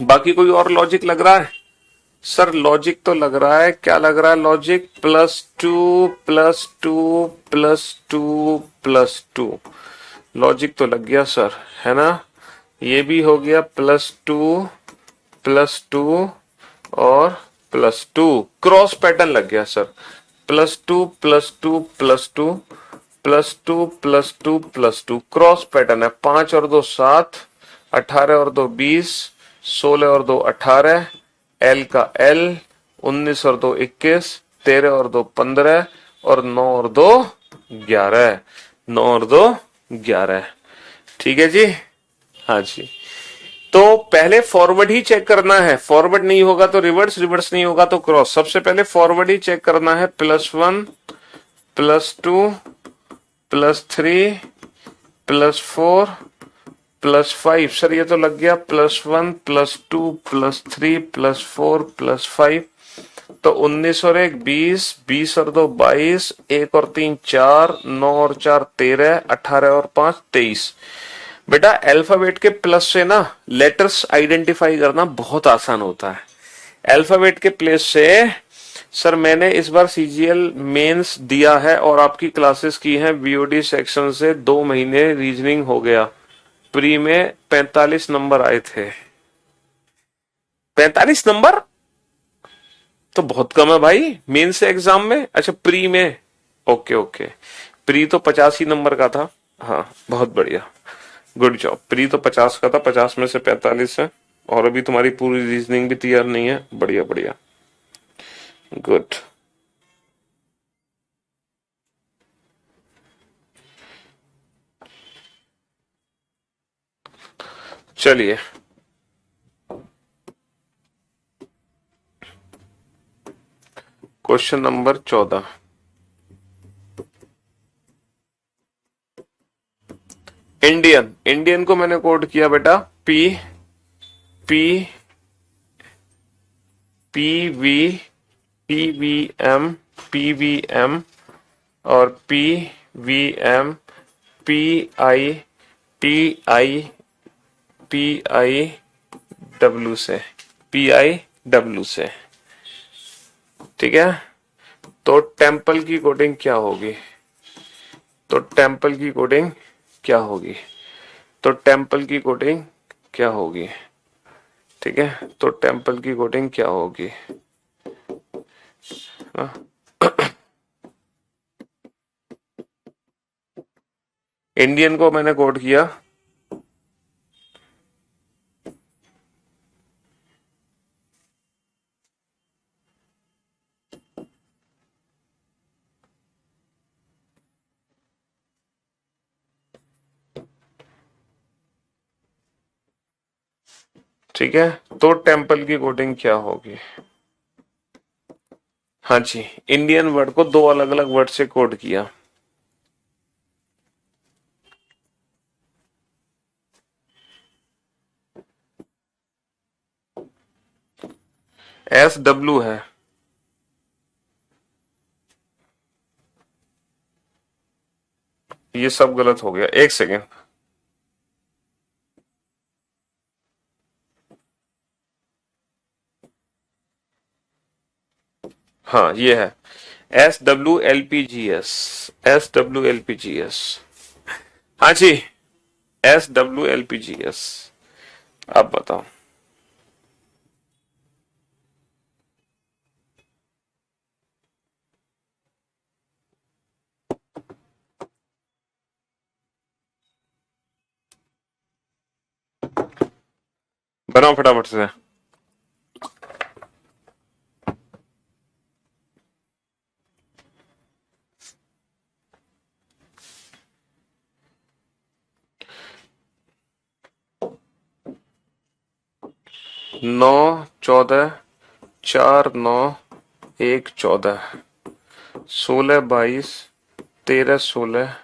बाकी कोई और लॉजिक लग रहा है? सर लॉजिक तो लग रहा है, क्या लग रहा है लॉजिक? +2, +2, +2, +2, लॉजिक तो लग गया सर, है ना? ये भी हो गया +2, +2 और +2, क्रॉस पैटर्न लग गया सर। +2, +2, +2, +2, +2, +2, क्रॉस पैटर्न है। 5 और 2 7, 18 और 2 20, 16 और 2 18, L का L, 19 और 2 21, 13 और 2 15 और 9 और 2 11, 9 और 2 11। ठीक है जी, हाँ जी। तो पहले फॉरवर्ड ही चेक करना है, फॉरवर्ड नहीं होगा तो रिवर्स, रिवर्स नहीं होगा तो क्रॉस। सबसे पहले फॉरवर्ड ही चेक करना है, +1, +2, +3, +4, +5। सर ये तो लग गया +1, +2, +3, +4, +5, तो 19 और 1 20, 20 और 2 22, 1 और 3 4, 9 और 4 13, 18 और 5 23। बेटा अल्फाबेट के प्लस से ना लेटर्स आइडेंटिफाई करना बहुत आसान होता है। अल्फाबेट के प्लेस से सर मैंने इस बार CGL मेंस दिया है और आपकी क्लासेस की हैं BOD सेक्शन से, 2 महीने रीजनिंग हो गया। प्री में 45 नंबर आए थे। 45 नंबर तो बहुत कम है भाई मेन से एग्जाम में। अच्छा प्री में, ओके ओके, प्री तो 85 नंबर का था। हाँ बहुत बढ़िया, गुड जॉब। प्री तो 50 का था, 50 में से 45 है, और अभी तुम्हारी पूरी रीजनिंग भी तैयार नहीं है। बढ़िया बढ़िया, गुड। चलिए क्वेश्चन नंबर 14। इंडियन, इंडियन को मैंने कोड किया बेटा P P PV PVM PVM और PVM PI TI PIW से, PIW से। ठीक है, तो टेम्पल की कोडिंग क्या होगी? तो टेम्पल की कोडिंग क्या होगी? तो टेम्पल की कोडिंग क्या होगी? ठीक है, तो टेम्पल की कोडिंग क्या होगी? इंडियन को मैंने कोड किया ठीक है, तो टेम्पल की कोडिंग क्या होगी? हाँ जी, इंडियन वर्ड को दो अलग अलग वर्ड से कोड किया। SW है, ये सब गलत हो गया, एक सेकेंड। हाँ ये है SWLPGS, SWLPGS। हाँ जी, SWLPGS। आप बताओ। बनाओ फटाफट से। नौ, 14, 4, 9, 1, 14, 16, 22, 13, 16,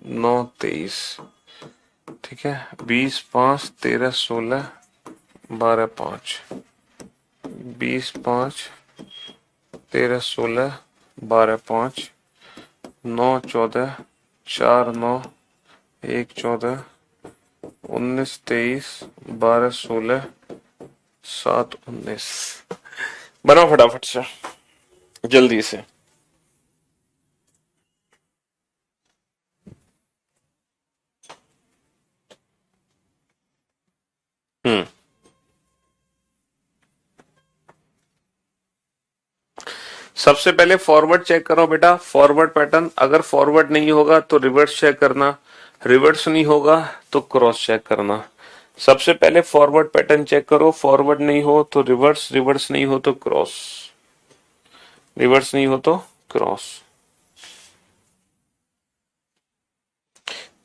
9, 23। ठीक है, 20, 5, 13, 16, 12, 5, 20, 5, 13, 16, 12, 5, 9, 14, 4, 9, 1, 14, 19, 23, 12, 16, 7, 19। बनाओ फटाफट से, जल्दी से। हम्म, सबसे पहले फॉरवर्ड चेक करो बेटा, फॉरवर्ड पैटर्न। अगर फॉरवर्ड नहीं होगा तो रिवर्स चेक करना, रिवर्स नहीं होगा तो क्रॉस चेक करना। सबसे पहले फॉरवर्ड पैटर्न चेक करो, फॉरवर्ड नहीं हो तो रिवर्स, रिवर्स नहीं हो तो क्रॉस, रिवर्स नहीं हो तो क्रॉस।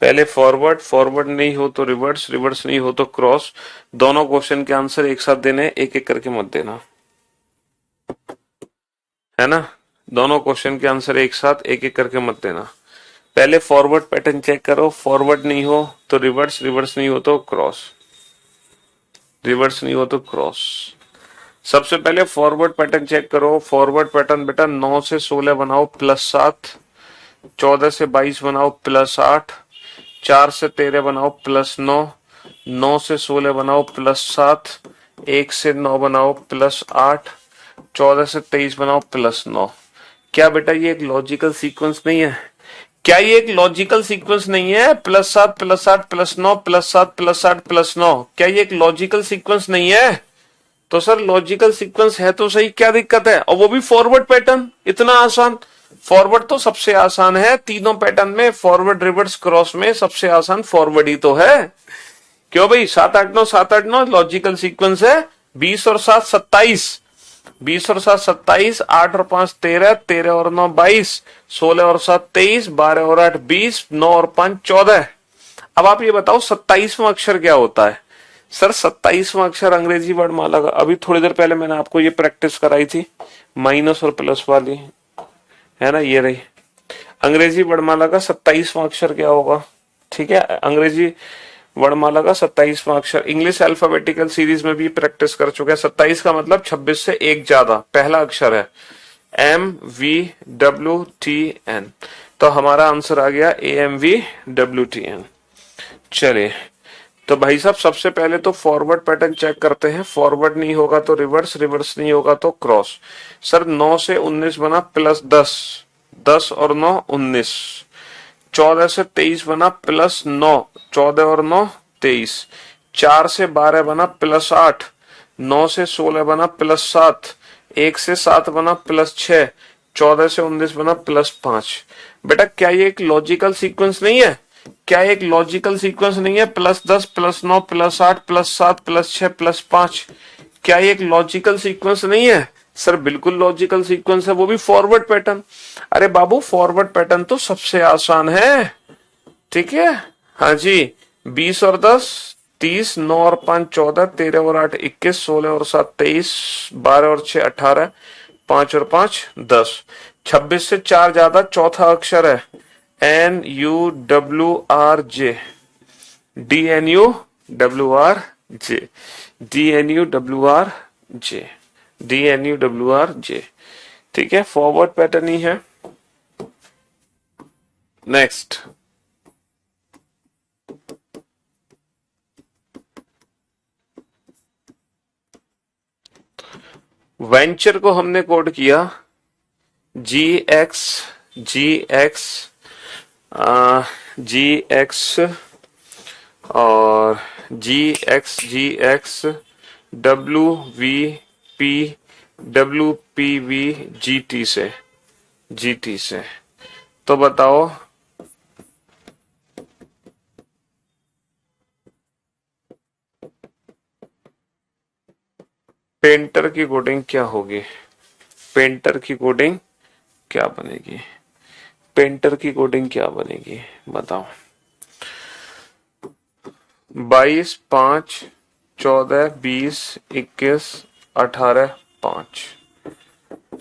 पहले फॉरवर्ड, फॉरवर्ड नहीं हो तो रिवर्स, रिवर्स नहीं हो तो क्रॉस। दोनों क्वेश्चन के आंसर एक साथ देने, एक एक करके मत देना, है ना। दोनों क्वेश्चन के आंसर एक साथ एक एक करके मत देना। पहले फॉरवर्ड पैटर्न चेक करो, फॉरवर्ड नहीं हो तो रिवर्स, रिवर्स नहीं हो तो क्रॉस, रिवर्स नहीं हो तो क्रॉस। सबसे पहले फॉरवर्ड पैटर्न चेक करो, फॉरवर्ड पैटर्न बेटा 9 से 16 बनाओ +7, 14 से 22 बनाओ +8, 4 से 13 बनाओ +9, 9 से 16 बनाओ +7, 1 से 9 बनाओ +8, 14 से 23 बनाओ +9। क्या बेटा ये एक लॉजिकल सीक्वेंस नहीं है? क्या ये एक लॉजिकल सीक्वेंस नहीं है? +7 +8 +9 +7 +8 +9, क्या ये एक लॉजिकल सीक्वेंस नहीं है? तो सर लॉजिकल सीक्वेंस है तो सही, क्या दिक्कत है? और वो भी फॉरवर्ड पैटर्न, इतना आसान। फॉरवर्ड तो सबसे आसान है तीनों पैटर्न में, फॉरवर्ड रिवर्स क्रॉस में सबसे आसान फॉरवर्ड ही तो है। क्यों भाई, 7 8 9 7 8 9 लॉजिकल सीक्वेंस है। 20 और 7 27, 20 और 7 27, 8 और 5 13, 13 और 9 22, 16 और 7 23, 12 और 8 20, 9 और 5 14। अब आप ये बताओ 27वां अक्षर क्या होता है? सर 27वां अक्षर अंग्रेजी वर्णमाला का, अभी थोड़ी देर पहले मैंने आपको ये प्रैक्टिस कराई थी, माइनस और प्लस वाली, है ना, ये रही। अंग्रेजी वर्णमाला का 27वां अक्षर क्या होगा? ठीक है, अंग्रेजी वर्णमाला का 27वां अक्षर, इंग्लिश अल्फाबेटिकल सीरीज में भी प्रैक्टिस कर चुके हैं। 27 का मतलब 26 से एक ज्यादा, पहला अक्षर है MVWTN, तो हमारा आंसर आ गया AMVWTN। चलिए, तो भाई साहब सबसे पहले तो फॉरवर्ड पैटर्न चेक करते हैं, फॉरवर्ड नहीं होगा तो रिवर्स, रिवर्स नहीं होगा तो क्रॉस। सर 9 से 19 बना +10, 10 और 9 19, 14 से 23 बना +9, 14 और 9 23, 4 से 12 बना +8, 9 से 16 बना +7, 1 से 7 बना +6, 14 से 19 बना +5। बेटा क्या ये एक लॉजिकल सीक्वेंस नहीं है? क्या एक लॉजिकल सीक्वेंस नहीं है? +10 +9 +8 +7 +6 +5, क्या ये एक लॉजिकल सीक्वेंस नहीं है? सर बिल्कुल लॉजिकल सीक्वेंस है, वो भी फॉरवर्ड पैटर्न। अरे बाबू फॉरवर्ड पैटर्न तो सबसे आसान है, ठीक है। हाँ जी, 20 और 10 30, 9 और 5 14, 13 और 8 21, 16 और 7 23, 12 और 6 18, 5 और 5 10, 26 से 4 ज्यादा, चौथा अक्षर है NUWRJ, DNUWRJ, DNUWRJ, DNUWRJ, ठीक है, फॉरवर्ड पैटर्न ही है। नेक्स्ट, वेंचर को हमने कोड किया GX GX GX और GX GX WVP WPV GT से, GT से। तो बताओ पेंटर की कोडिंग क्या होगी? पेंटर की कोडिंग क्या बनेगी? पेंटर की कोडिंग क्या बनेगी बताओ। 22 5 14 20 21 18 5,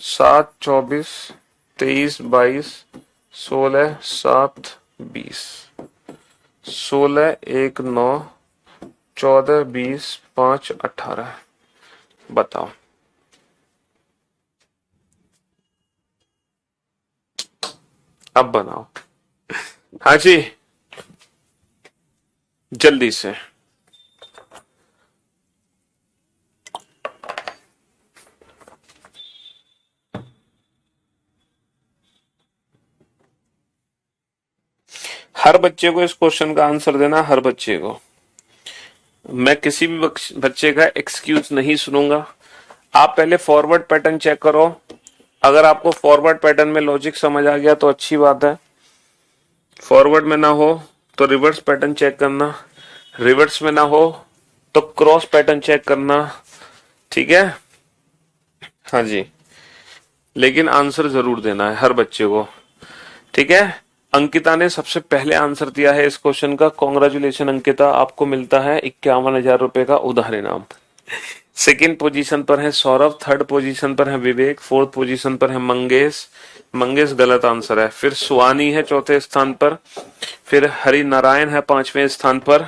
7 24 23 22 16 7 20, 16 1 9 14 20 5 18, बताओ। अब बनाओ, हाँ जी जल्दी से। हर बच्चे को इस क्वेश्चन का आंसर देना, हर बच्चे को। मैं किसी भी बच्चे का एक्सक्यूज नहीं सुनूंगा। आप पहले फॉरवर्ड पैटर्न चेक करो, अगर आपको फॉरवर्ड पैटर्न में लॉजिक समझ आ गया तो अच्छी बात है, फॉरवर्ड में ना हो तो रिवर्स पैटर्न चेक करना, रिवर्स में ना हो तो क्रॉस पैटर्न चेक करना, ठीक है। हाँ जी, लेकिन आंसर जरूर देना है हर बच्चे को, ठीक है। अंकिता ने सबसे पहले आंसर दिया है इस क्वेश्चन का, कॉन्ग्रेचुलेशन अंकिता, आपको मिलता है 51,000 रुपए का उधार इनाम। सेकेंड पोजीशन पर है सौरभ, थर्ड पोजीशन पर है विवेक, फोर्थ पोजीशन पर है मंगेश, मंगेश गलत आंसर है। फिर सुहानी है चौथे स्थान पर, फिर हरि नारायण है पांचवें स्थान पर,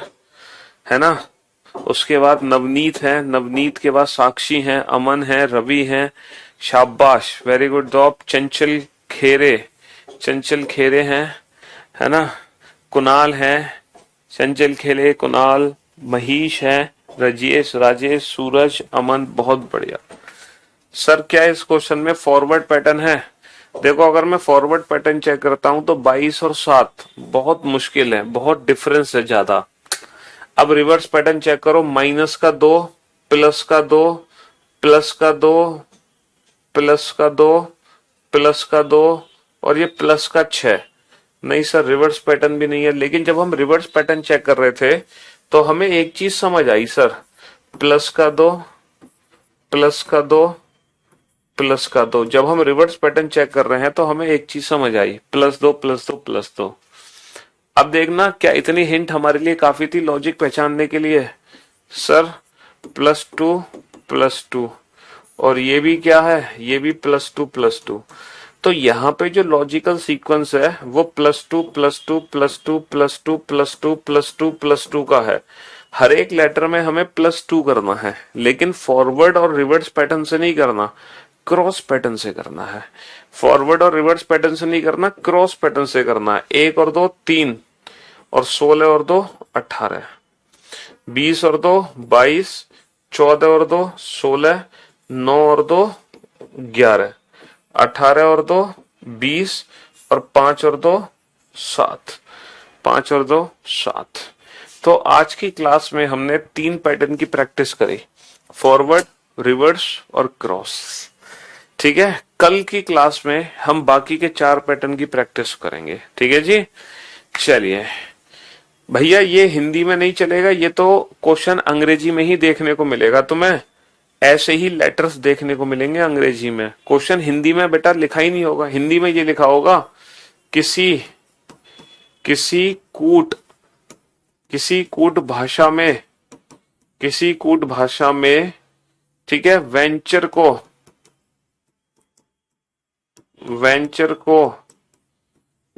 है ना। उसके बाद नवनीत है, नवनीत के बाद साक्षी है, अमन है, रवि है, शाबाश वेरी गुड जॉब। चंचल खेरे, चंचल खेरे हैं, है ना। कुणाल है, चंचल खेरे, कुणाल, महीश है, राजेश, राजेश, सूरज, अमन, बहुत बढ़िया। सर क्या इस क्वेश्चन में फॉरवर्ड पैटर्न है? देखो अगर मैं फॉरवर्ड पैटर्न चेक करता हूं तो 22 और 7 बहुत मुश्किल है, बहुत डिफरेंस है ज्यादा। अब रिवर्स पैटर्न चेक करो, -2 +2 +2 +2 +2 और ये +6। नहीं सर रिवर्स पैटर्न भी नहीं है, लेकिन जब हम रिवर्स पैटर्न चेक कर रहे थे तो हमें एक चीज समझ आई सर, +2 +2 +2। जब हम रिवर्स पैटर्न चेक कर रहे हैं तो हमें एक चीज समझ आई, +2 +2 +2। अब देखना क्या इतनी हिंट हमारे लिए काफी थी लॉजिक पहचानने के लिए? सर +2 +2 और ये भी क्या है, ये भी +2 +2। तो यहाँ पे जो लॉजिकल सीक्वेंस है वो +2 +2 +2 +2 +2 +2 +2 का है। हर एक लेटर में हमें +2 करना है, लेकिन फॉरवर्ड और रिवर्स पैटर्न से नहीं करना, क्रॉस पैटर्न से करना है। फॉरवर्ड और रिवर्स पैटर्न से नहीं करना, क्रॉस पैटर्न से करना है। 1 और 2 3 और 16 और 2 18, 20 और 2 22, 14 और 2 16, 9 और 2 11, 18 और 2 20 और 5 और 2 7, 5 और 2 7। तो आज की क्लास में हमने 3 पैटर्न की प्रैक्टिस करी। फॉरवर्ड, रिवर्स और क्रॉस। ठीक है, कल की क्लास में हम बाकी के 4 पैटर्न की प्रैक्टिस करेंगे। ठीक है जी, चलिए भैया ये हिंदी में नहीं चलेगा, ये तो क्वेश्चन अंग्रेजी में ही देखने को मिलेगा तुम्हें, ऐसे ही लेटर्स देखने को मिलेंगे अंग्रेजी में। क्वेश्चन हिंदी में बेटा लिखा ही नहीं होगा, हिंदी में ये लिखा होगा किसी किसी कूट किसी कूट भाषा में, किसी कूट भाषा में, ठीक है, वेंचर को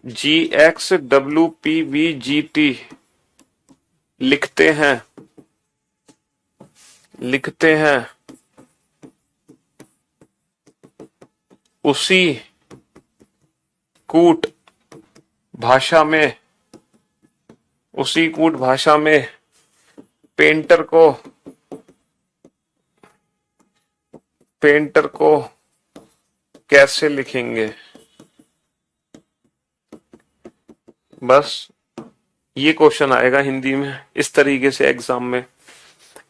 GXWPVGT लिखते हैं, उसी कूट भाषा में पेंटर को कैसे लिखेंगे। बस ये क्वेश्चन आएगा हिंदी में इस तरीके से एग्जाम में।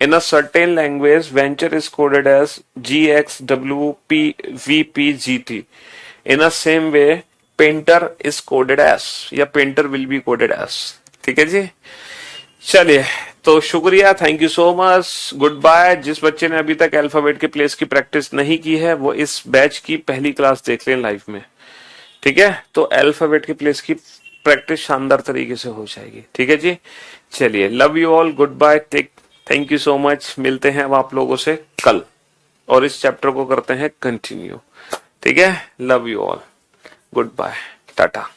In a certain language venture is coded as GXWPVPGT। In a same way painter is coded as, या painter will be coded as. ठीक है जी, चलिए तो शुक्रिया, thank you so much, goodbye. जिस बच्चे ने अभी तक अल्फाबेट के प्लेस की प्रैक्टिस नहीं की है वो इस बैच की पहली क्लास देख लें लाइव में। ठीक है, तो अल्फाबेट के प्लेस की प्रैक्टिस शानदार तरीके से हो जाएगी। ठीक है जी, चलिए love you all, goodbye, thank you so much. मिलते हैं अब आप लोगों से कल और इस चैप्टर को करते हैं कंटिन्यू। ठीक है, love you all, goodbye, Tata.